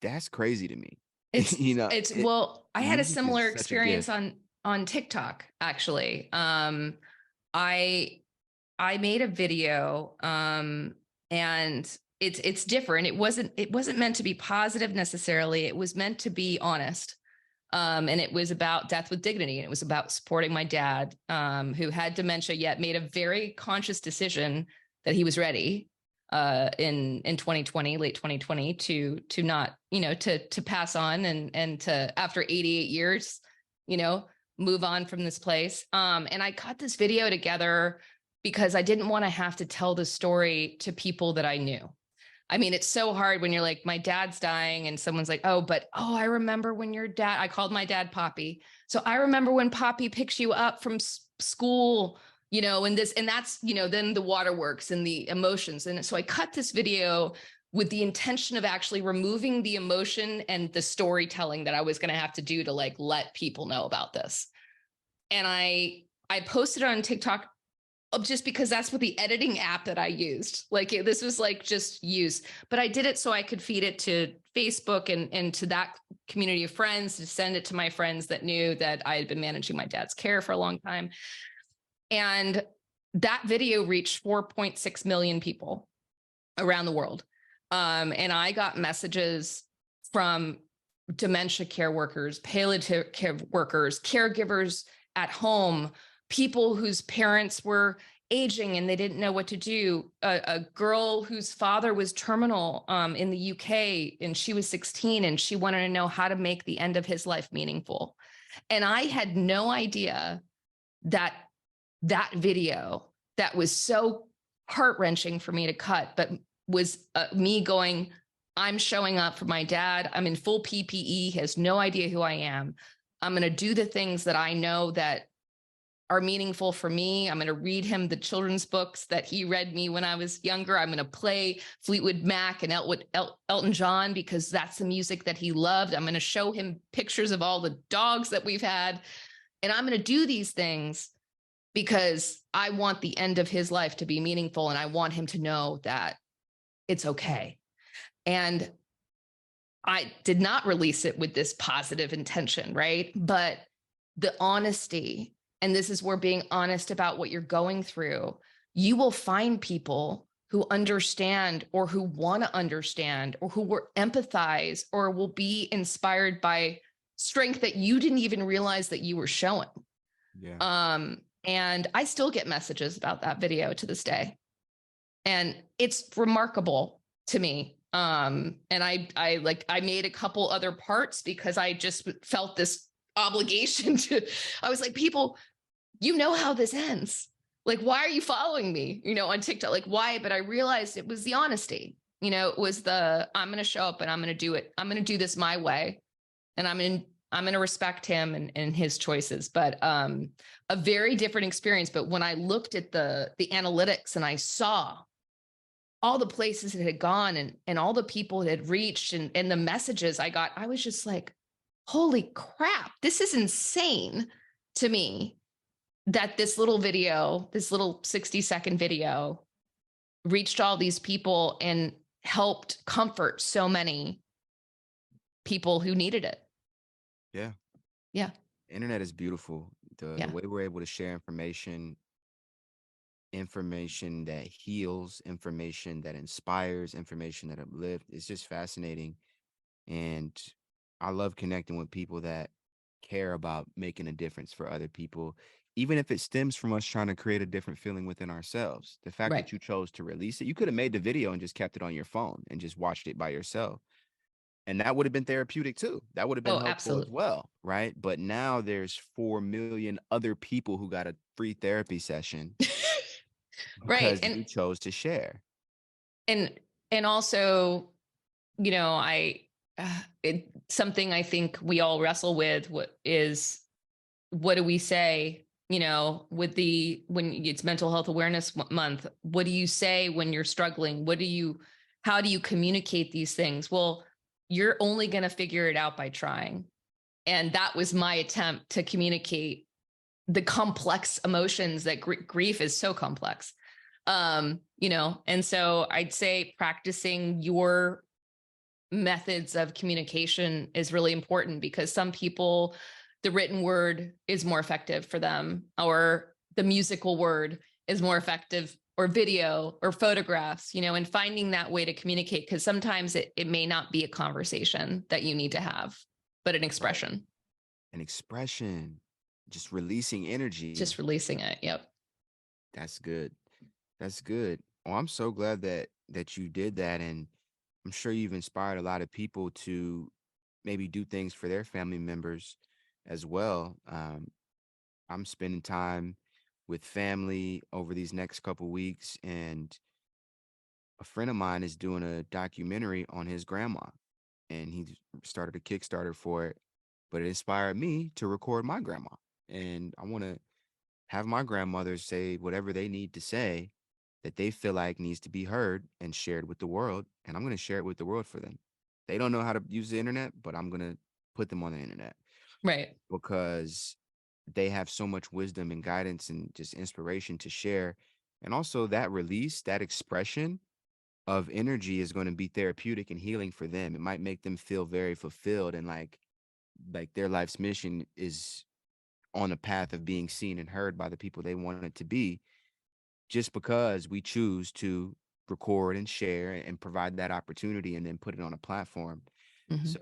that's crazy to me. It's You know, well, I had a music is similar such a experience gift. on TikTok actually. I I made a video and it's different. It wasn't meant to be positive necessarily. It was meant to be honest. And it was about death with dignity. And it was about supporting my dad, who had dementia, yet made a very conscious decision that he was ready in 2020, late 2020, to not, to pass on and to, after 88 years, you know, move on from this place. And I cut this video together because I didn't want to have to tell the story to people that I knew. I mean, it's so hard when you're like, my dad's dying, and someone's like, oh, I remember when your dad, I called my dad Poppy. So I remember when Poppy picks you up from school, and this, and that's, then the waterworks and the emotions. And so I cut this video with the intention of actually removing the emotion and the storytelling that I was going to have to do to like let people know about this. And I posted it on TikTok just because that's what the editing app that I used. Like this was like just use, but I did it so I could feed it to Facebook and to that community of friends, to send it to my friends that knew that I had been managing my dad's care for a long time. And that video reached 4.6 million people around the world. And I got messages from dementia care workers, palliative care workers, caregivers at home, people whose parents were aging and they didn't know what to do. A girl whose father was terminal in the UK, and she was 16, and she wanted to know how to make the end of his life meaningful. And I had no idea that that video that was so heart-wrenching for me to cut, but was me going, I'm showing up for my dad. I'm in full PPE. He has no idea who I am. I'm going to do the things that I know that are meaningful for me. I'm going to read him the children's books that he read me when I was younger. I'm going to play Fleetwood Mac and Elton John because that's the music that he loved. I'm going to show him pictures of all the dogs that we've had. And I'm going to do these things because I want the end of his life to be meaningful. And I want him to know that it's okay. And I did not release it with this positive intention, right? But the honesty, and this is where being honest about what you're going through, you will find people who understand or who want to understand or who will empathize or will be inspired by strength that you didn't even realize that you were showing. Yeah. And I still get messages about that video to this day. And it's remarkable to me. And I made a couple other parts because I just felt this obligation I was like, people, you know how this ends. Like, why are you following me, on TikTok? Like, why? But I realized it was the honesty, it was I'm going to show up and I'm going to do it. I'm going to do this my way. And I'm going to respect him and his choices, but a very different experience. But when I looked at the analytics and I saw all the places it had gone and all the people it had reached and the messages I got, I was just like, holy crap, this is insane to me that this little video, this little 60-second video reached all these people and helped comfort so many people who needed it. Yeah. Yeah. Internet is beautiful. The way we're able to share information that heals, information that inspires, information that uplifts. It's just fascinating. And I love connecting with people that care about making a difference for other people, even if it stems from us trying to create a different feeling within ourselves. The fact Right. that you chose to release it, you could have made the video and just kept it on your phone and just watched it by yourself. And that would have been therapeutic too. That would have been Oh, helpful as absolutely. well, right? But now there's 4 million other people who got a free therapy session Right. because you chose to share. And and also, you know, something I think we all wrestle with what do we say, you know, with when it's mental health awareness month, what do you say when you're struggling? How do you communicate these things? Well, you're only going to figure it out by trying. And that was my attempt to communicate the complex emotions that grief is so complex. You know, and so I'd say practicing your methods of communication is really important, because some people, the written word is more effective for them, or the musical word is more effective, or video or photographs, you know, and finding that way to communicate, because sometimes it may not be a conversation that you need to have, but an Right. expression. An expression, just releasing energy. Just releasing it. Yep. That's good. That's good. Oh, I'm so glad that you did that. And I'm sure you've inspired a lot of people to maybe do things for their family members as well. I'm spending time with family over these next couple weeks, and a friend of mine is doing a documentary on his grandma, and he started a Kickstarter for it. But it inspired me to record my grandma, and I want to have my grandmothers say whatever they need to say that they feel like needs to be heard and shared with the world. And I'm going to share it with the world for them. They don't know how to use the internet, but I'm going to put them on the internet Right. because they have so much wisdom and guidance and just inspiration to share. And also that release, that expression of energy is going to be therapeutic and healing for them. It might make them feel very fulfilled and like their life's mission is on a path of being seen and heard by the people they want it to be, just because we choose to record and share and provide that opportunity and then put it on a platform. Mm-hmm. So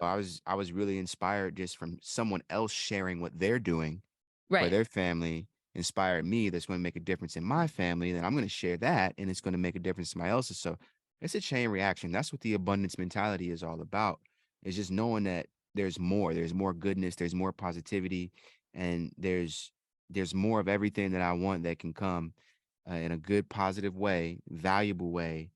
I was really inspired just from someone else sharing what they're doing for Right. their family inspired me. That's going to make a difference in my family. Then I'm going to share that and it's going to make a difference in somebody else's. So it's a chain reaction. That's what the abundance mentality is all about. It's just knowing that there's more goodness, there's more positivity, and there's more of everything that I want that can come in a good, positive way, valuable way,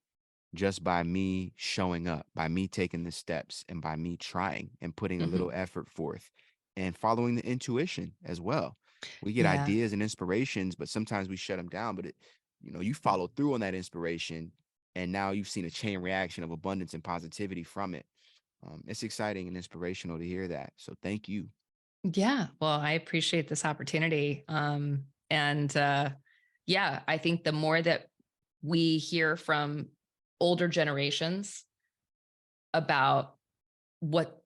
just by me showing up, by me taking the steps, and by me trying and putting a Mm-hmm. little effort forth and following the intuition as well. We get Yeah. ideas and inspirations, but sometimes we shut them down. But you follow through on that inspiration, and now you've seen a chain reaction of abundance and positivity from it. It's exciting and inspirational to hear that. So thank you. Yeah. Well, I appreciate this opportunity. And yeah, I think the more that we hear from older generations about what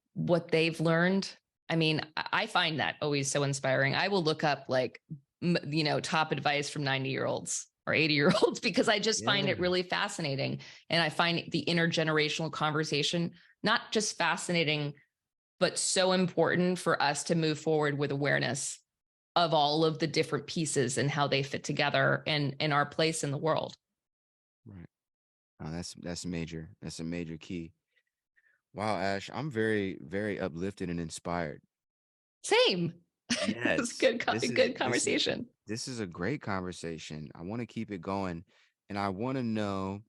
they've learned, I mean, I find that always so inspiring. I will look up like you know, top advice from 90-year-olds or 80-year-olds because I just find Yeah. it really fascinating. And I find the intergenerational conversation not just fascinating, but so important for us to move forward with awareness of all of the different pieces and how they fit together and our place in the world. Right. That's major. That's a major key. Wow, Ash, I'm very, very uplifted and inspired. Same. It's Yes, good, this is good this is conversation. this is a great conversation. I want to keep it going, and I want to know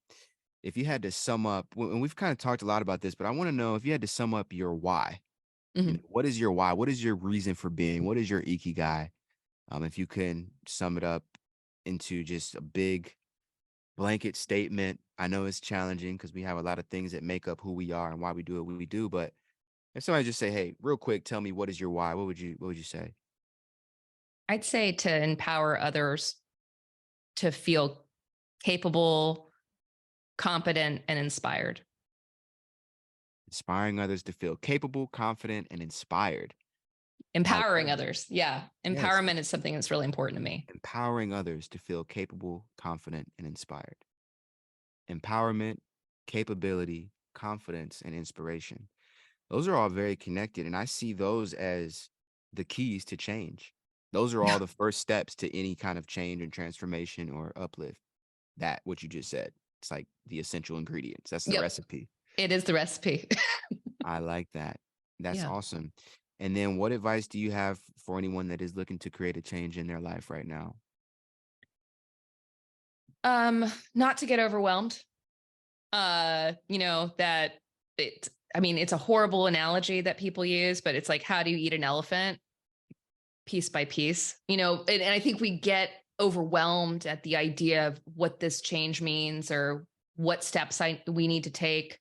if you had to sum up. And we've kind of talked a lot about this, but I want to know if you had to sum up your why. Mhm. What is your why? What is your reason for being? What is your ikigai? If you can sum it up into just a big blanket statement. I know it's challenging because we have a lot of things that make up who we are and why we do what we do. But if somebody just say, "Hey, real quick, tell me what is your why?" What would you say? I'd say to empower others to feel capable, competent, and inspired. Inspiring others to feel capable, confident, and inspired. I Empowering love that. others. Yeah. Yes, Empowerment is something that's really important to me. empowering others to feel capable, confident, and inspired. Empowerment, capability, confidence, and inspiration. Those are all very connected. And I see those as the keys to change. Those are all the first steps to any kind of change and transformation or uplift. That, what you just said, it's like the essential ingredients. That's the Yep. recipe. It is the recipe. I like that. That's Yeah. awesome. And then what advice do you have for anyone that is looking to create a change in their life right now? Not to get overwhelmed. That I mean, it's a horrible analogy that people use, but it's like, how do you eat an elephant? Piece by piece, and I think we get overwhelmed at the idea of what this change means or what steps we need to take,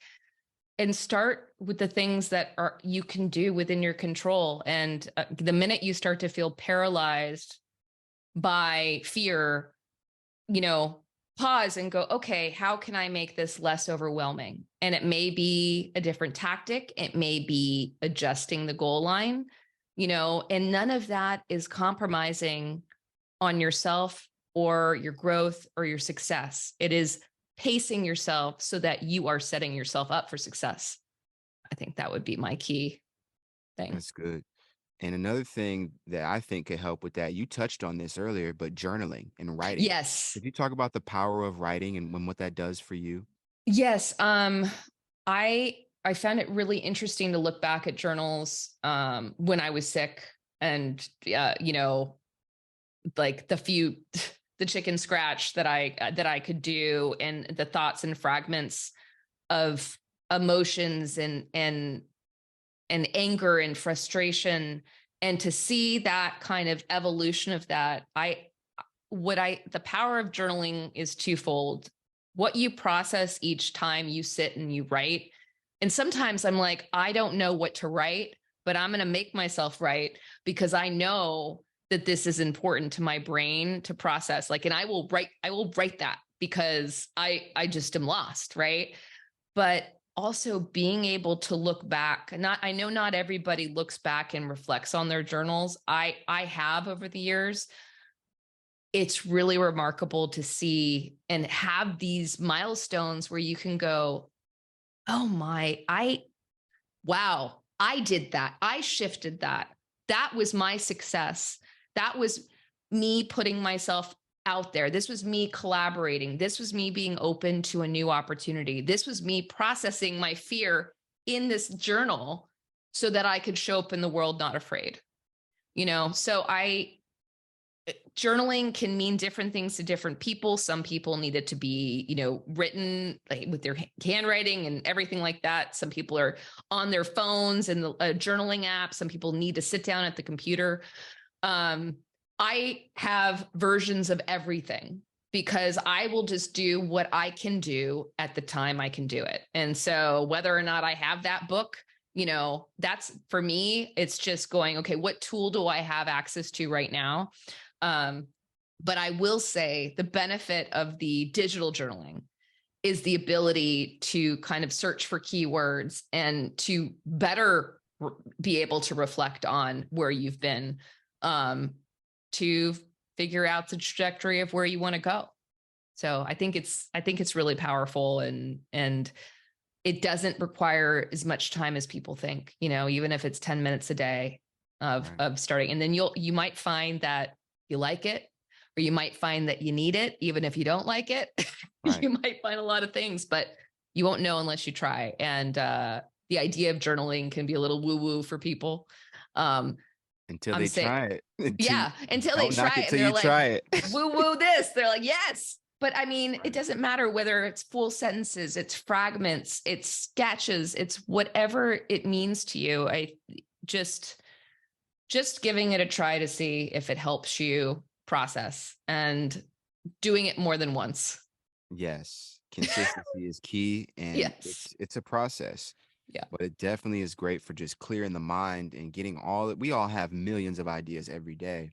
and start with the things that are you can do within your control. And the minute you start to feel paralyzed by fear, you know, pause and go, okay, how can I make this less overwhelming? And it may be a different tactic. It may be adjusting the goal line, and none of that is compromising on yourself or your growth or your success. It is pacing yourself so that you are setting yourself up for success. I think that would be my key thing. That's good. And another thing that I think could help with that, you touched on this earlier, but journaling and writing. Yes. Could you talk about the power of writing and what that does for you? Yes. I found it really interesting to look back at journals when I was sick, and like the chicken scratch that I could do, and the thoughts and fragments of emotions and anger and frustration, and to see that kind of evolution of that. The power of journaling is twofold. What you process each time you sit and you write. And sometimes I'm like, I don't know what to write, but I'm going to make myself write, because I know that this is important to my brain to process. Like, and I will write that because I just am lost. Right. But also being able to look back. I know not everybody looks back and reflects on their journals. I have over the years. It's really remarkable to see and have these milestones where you can go, oh wow, I did that. I shifted that. That was my success. That was me putting myself out there. This was me collaborating. This was me being open to a new opportunity. This was me processing my fear in this journal so that I could show up in the world not afraid. So journaling can mean different things to different people. Some people need it to be, written like, with their handwriting and everything like that. Some people are on their phones and the journaling app. Some people need to sit down at the computer. I have versions of everything, because I will just do what I can do at the time I can do it. And so whether or not I have that book, that's for me, it's just going, okay, what tool do I have access to right now? But I will say the benefit of the digital journaling is the ability to kind of search for keywords and to better be able to reflect on where you've been, to figure out the trajectory of where you want to go. So I think it's really powerful, and it doesn't require as much time as people think, even if it's 10 minutes a day of starting. And then you might find that you like it, or you might find that you need it, even if you don't like it. Right. You might find a lot of things, but you won't know unless you try. And the idea of journaling can be a little woo-woo for people. Until I'm they saying, try it. until they Don't knock try it it, till and they're you like, try it. woo-woo this. They're like, yes. But I mean, it Right. doesn't matter whether it's full sentences, it's fragments, it's sketches, it's whatever it means to you. I just giving it a try to see if it helps you process, and doing it more than once. Yes, consistency is key, and Yes. it's a process. Yeah. But it definitely is great for just clearing the mind and getting all that. We all have millions of ideas every day.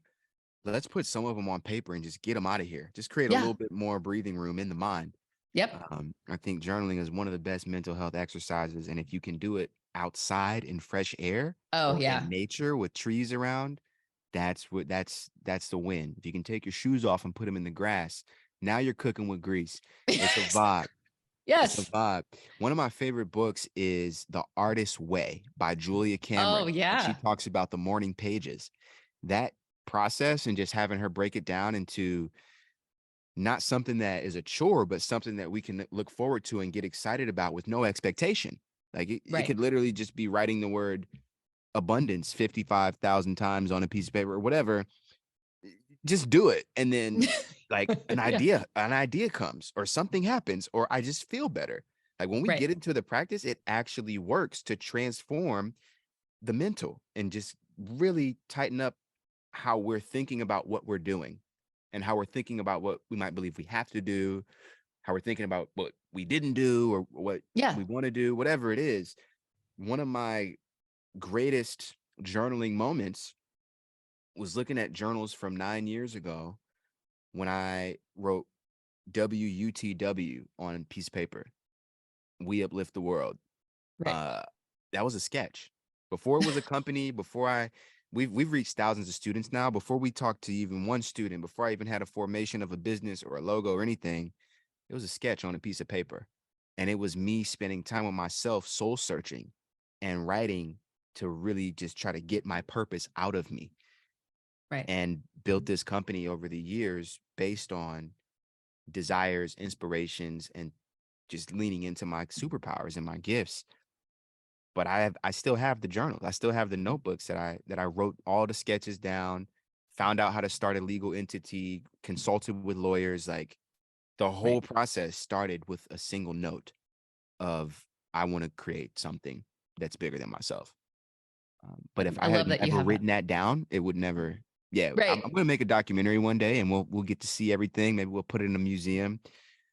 Let's put some of them on paper and just get them out of here. Just create a Yeah. little bit more breathing room in the mind. Yep. I think journaling is one of the best mental health exercises, and if you can do it outside in fresh air Oh, or yeah. in nature with trees around, that's the win. If you can take your shoes off and put them in the grass, now you're cooking with grease. It's a vibe. It's a Yes. vibe. One of my favorite books is The Artist's Way by Julia Oh, Cameron, and she yeah. talks about the morning pages. That process and just having her break it down into not something that is a chore, but something that we can look forward to and get excited about with no expectation. Like it Right. could literally just be writing the word abundance 55,000 times on a piece of paper or whatever. Just do it. And then like Yeah. an idea comes or something happens, or I just feel better. Like when we Right. get into the practice, it actually works to transform the mental and just really tighten up how we're thinking about what we're doing and how we're thinking about what we might believe we have to do, how we're thinking about what we didn't do or what Yeah. we want to do, whatever it is. One of my greatest journaling moments was looking at journals from 9 years ago when I wrote WUTW on a piece of paper. We uplift the world. Right. Uh, that was a sketch. Before it was a company, we've reached thousands of students now. Before we talked to even one student, before I even had a formation of a business or a logo or anything, it was a sketch on a piece of paper. And it was me spending time with myself, soul searching and writing to really just try to get my purpose out of me, Right. and built this company over the years based on desires, inspirations, and just leaning into my superpowers and my gifts. But I still have the journals. I still have the notebooks that I wrote all the sketches down, found out how to start a legal entity, consulted with lawyers. Like the whole Right. process started with a single note of I want to create something that's bigger than myself. But if I I had love that you never have that. written that down, it would never. Yeah, I'm Right. gonna make a documentary one day, and we'll get to see everything. Maybe we'll put it in a museum,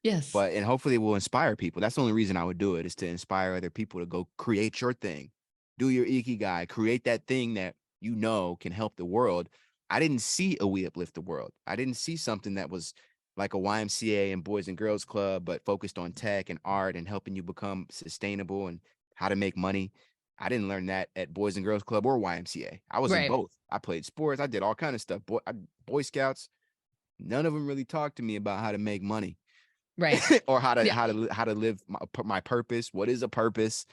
Yes. but and hopefully it will inspire people. That's the only reason I would do it, is to inspire other people to go create your thing, do your ikigai, create that thing that you know can help the world. I didn't see a We Uplift the World. I didn't see something that was like a YMCA and Boys and Girls Club, but focused on tech and art and helping you become sustainable and how to make money. I didn't learn that at Boys and Girls Club or YMCA. I was in Right. both. I played sports. I did all kind of stuff. Boy Scouts. None of them really talked to me about how to make money Right. or Yeah. how to live my purpose. What is a purpose?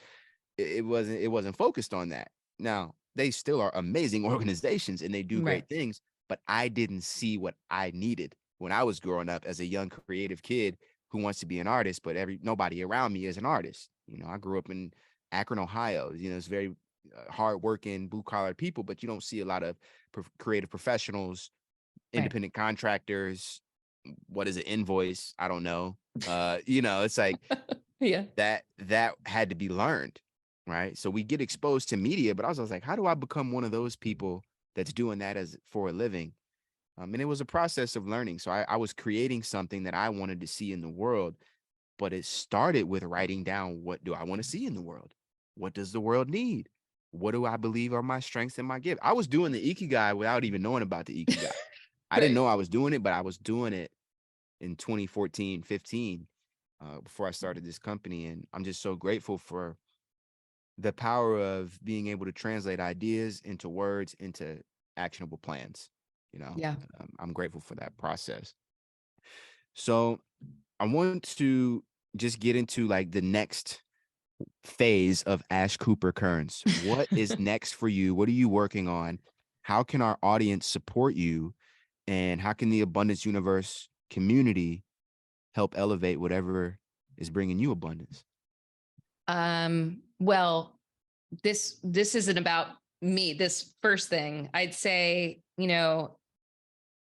It wasn't focused on that. Now they still are amazing organizations and they do Right. great things, but I didn't see what I needed when I was growing up as a young creative kid who wants to be an artist, but nobody around me is an artist. I grew up in Akron, Ohio. It's very hardworking, blue collar people, but you don't see a lot of creative professionals, Right. independent contractors. What is an invoice? I don't know. It's like Yeah. that had to be learned, right? So we get exposed to media, but I was like, how do I become one of those people that's doing that as for a living? And it was a process of learning. So I was creating something that I wanted to see in the world, but it started with writing down, what do I want to see in the world? What does the world need? What do I believe are my strengths and my gift? I was doing the ikigai without even knowing about the ikigai. I didn't Right. know I was doing it, but I was doing it in 2014, 15, before I started this company. And I'm just so grateful for the power of being able to translate ideas into words, into actionable plans. Yeah. I'm grateful for that process. So I want to just get into like the next phase of Ash Cooper Kerns. What is next for you? What are you working on? How can our audience support you? And how can the Abundance Universe community help elevate whatever is bringing you abundance? Well, this isn't about me. This first thing, I'd say,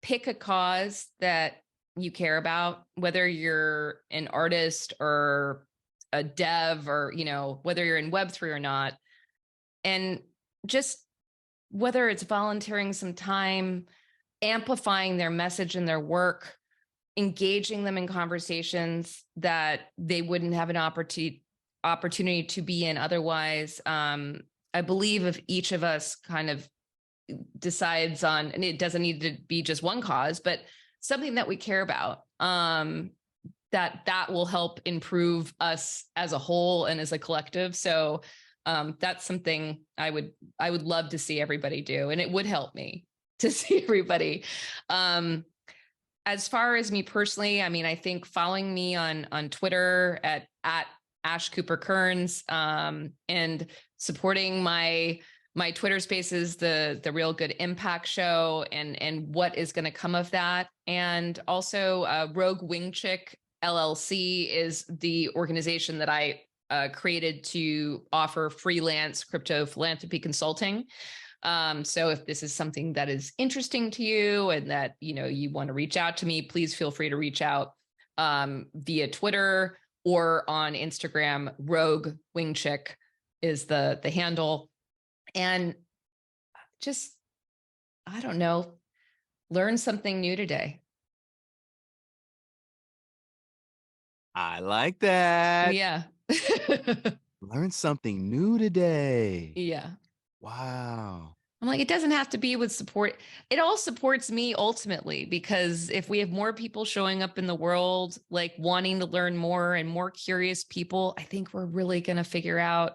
pick a cause that you care about, whether you're an artist or a dev or, whether you're in Web3 or not. And just whether it's volunteering some time, amplifying their message and their work, engaging them in conversations that they wouldn't have an opportunity to be in otherwise. I believe if each of us kind of decides on, and it doesn't need to be just one cause, but something that we care about, that will help improve us as a whole and as a collective. So that's something I would love to see everybody do, and it would help me to see everybody. As far as me personally, I mean, I think following me on Twitter at Ash Cooper Kerns, and supporting my Twitter Spaces, the Real Good Impact Show, and what is going to come of that, and also Rogue Wingchick LLC is the organization that I created to offer freelance crypto philanthropy consulting. So if this is something that is interesting to you and that, you want to reach out to me, please feel free to reach out via Twitter or on Instagram. Rogue Wingchick is the handle. And just, I don't know, learn something new today. I like that. Yeah. Learn something new today. Yeah. Wow. I'm like, it doesn't have to be with support. It all supports me ultimately, because if we have more people showing up in the world, like wanting to learn more and more curious people, I think we're really going to figure out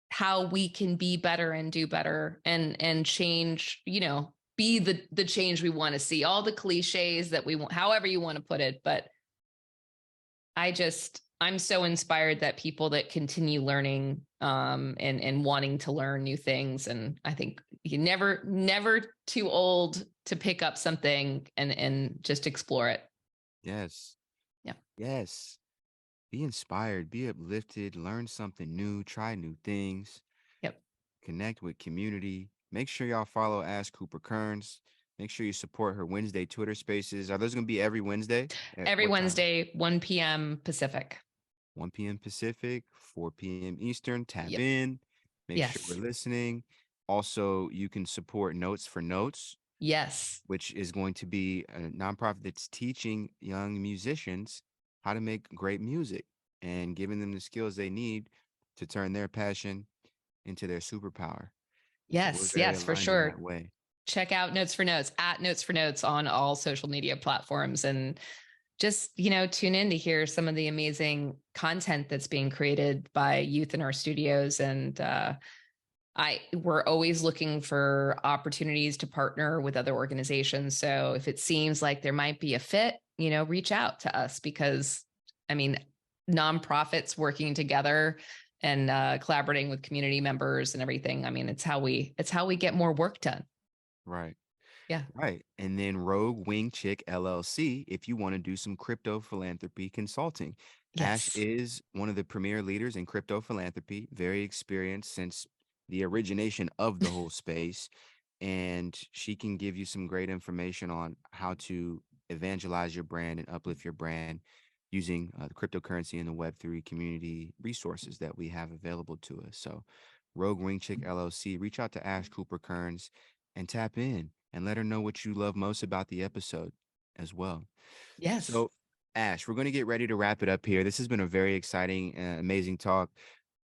how we can be better and do better and change, be the change we want to see. All the cliches that we want, however you want to put it. But I'm so inspired that people that continue learning and wanting to learn new things. And I think you never too old to pick up something and just explore it. Yes. Yeah. Yes. Be inspired, be uplifted, learn something new, try new things, Yep. connect with community. Make sure y'all follow Ash Cooper Kerns. Make sure you support her Wednesday Twitter spaces. Are those going to be every Wednesday? At Every what time? Wednesday, 1 p.m. Pacific. 1 p.m. Pacific, 4 p.m. Eastern. Tap Yep. in. Make sure we're Yes. listening. Also, you can support Notes for Notes, Yes. which is going to be a nonprofit that's teaching young musicians how to make great music and giving them the skills they need to turn their passion into their superpower. So we're Yes. very Yes, for aligned in sure. that way. Check out Notes for Notes at Notes for Notes on all social media platforms, and just, tune in to hear some of the amazing content that's being created by youth in our studios. And we're always looking for opportunities to partner with other organizations. So if it seems like there might be a fit, reach out to us, because I mean, nonprofits working together and collaborating with community members and everything. I mean, it's how we get more work done. Right. Yeah. Right. And then Rogue Wingchick LLC, if you want to do some crypto philanthropy consulting. Ash Yes. is one of the premier leaders in crypto philanthropy, very experienced since the origination of the whole space. And she can give you some great information on how to evangelize your brand and uplift your brand using the cryptocurrency and the Web3 community resources that we have available to us. So, Rogue Wingchick LLC, reach out to Ash Cooper Kerns and tap in and let her know what you love most about the episode as well. Yes. So, Ash, we're going to get ready to wrap it up here. This has been a very exciting, amazing talk.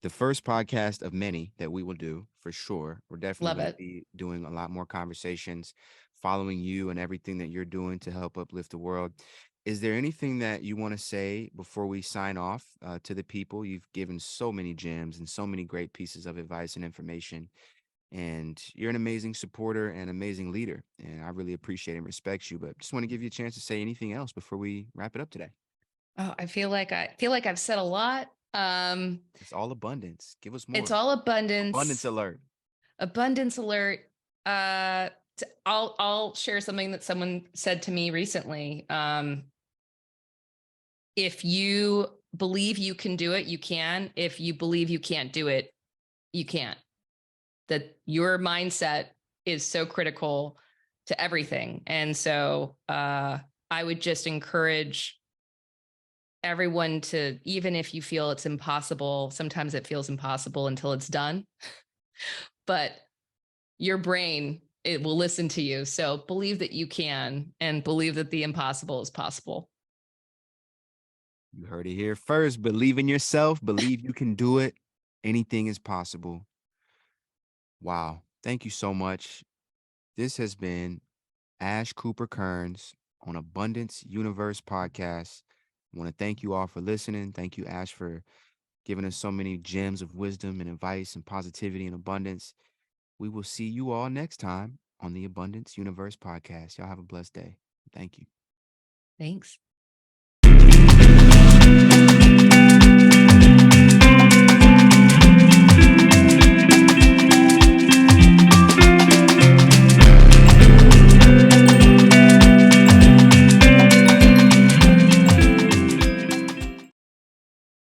The first podcast of many that we will do for sure. We're definitely Love going to it. be doing a lot more conversations, following you and everything that you're doing to help uplift the world. Is there anything that you want to say before we sign off to the people? You've given so many gems and so many great pieces of advice and information, and you're an amazing supporter and amazing leader. And I really appreciate and respect you, but just want to give you a chance to say anything else before we wrap it up today. Oh, I feel like I've said a lot. It's all abundance. Give us It's more. all Abundance abundance. alert. Abundance alert. I'll share something that someone said to me recently. If you believe you can do it, you can. If you believe you can't do it, you can't. That your mindset is so critical to everything. And so I would just encourage everyone to, even if you feel it's impossible, sometimes it feels impossible until it's done, but your brain, it will listen to you. So believe that you can, and believe that the impossible is possible. You heard it here first. Believe in yourself. Believe you can do it. Anything is possible. Wow. Thank you so much. This has been Ash Cooper Kerns on Abundance Universe podcast. I want to thank you all for listening. Thank you, Ash, for giving us so many gems of wisdom and advice and positivity and abundance. We will see you all next time on the Abundance Universe podcast. Y'all have a blessed day. Thank you. Thanks.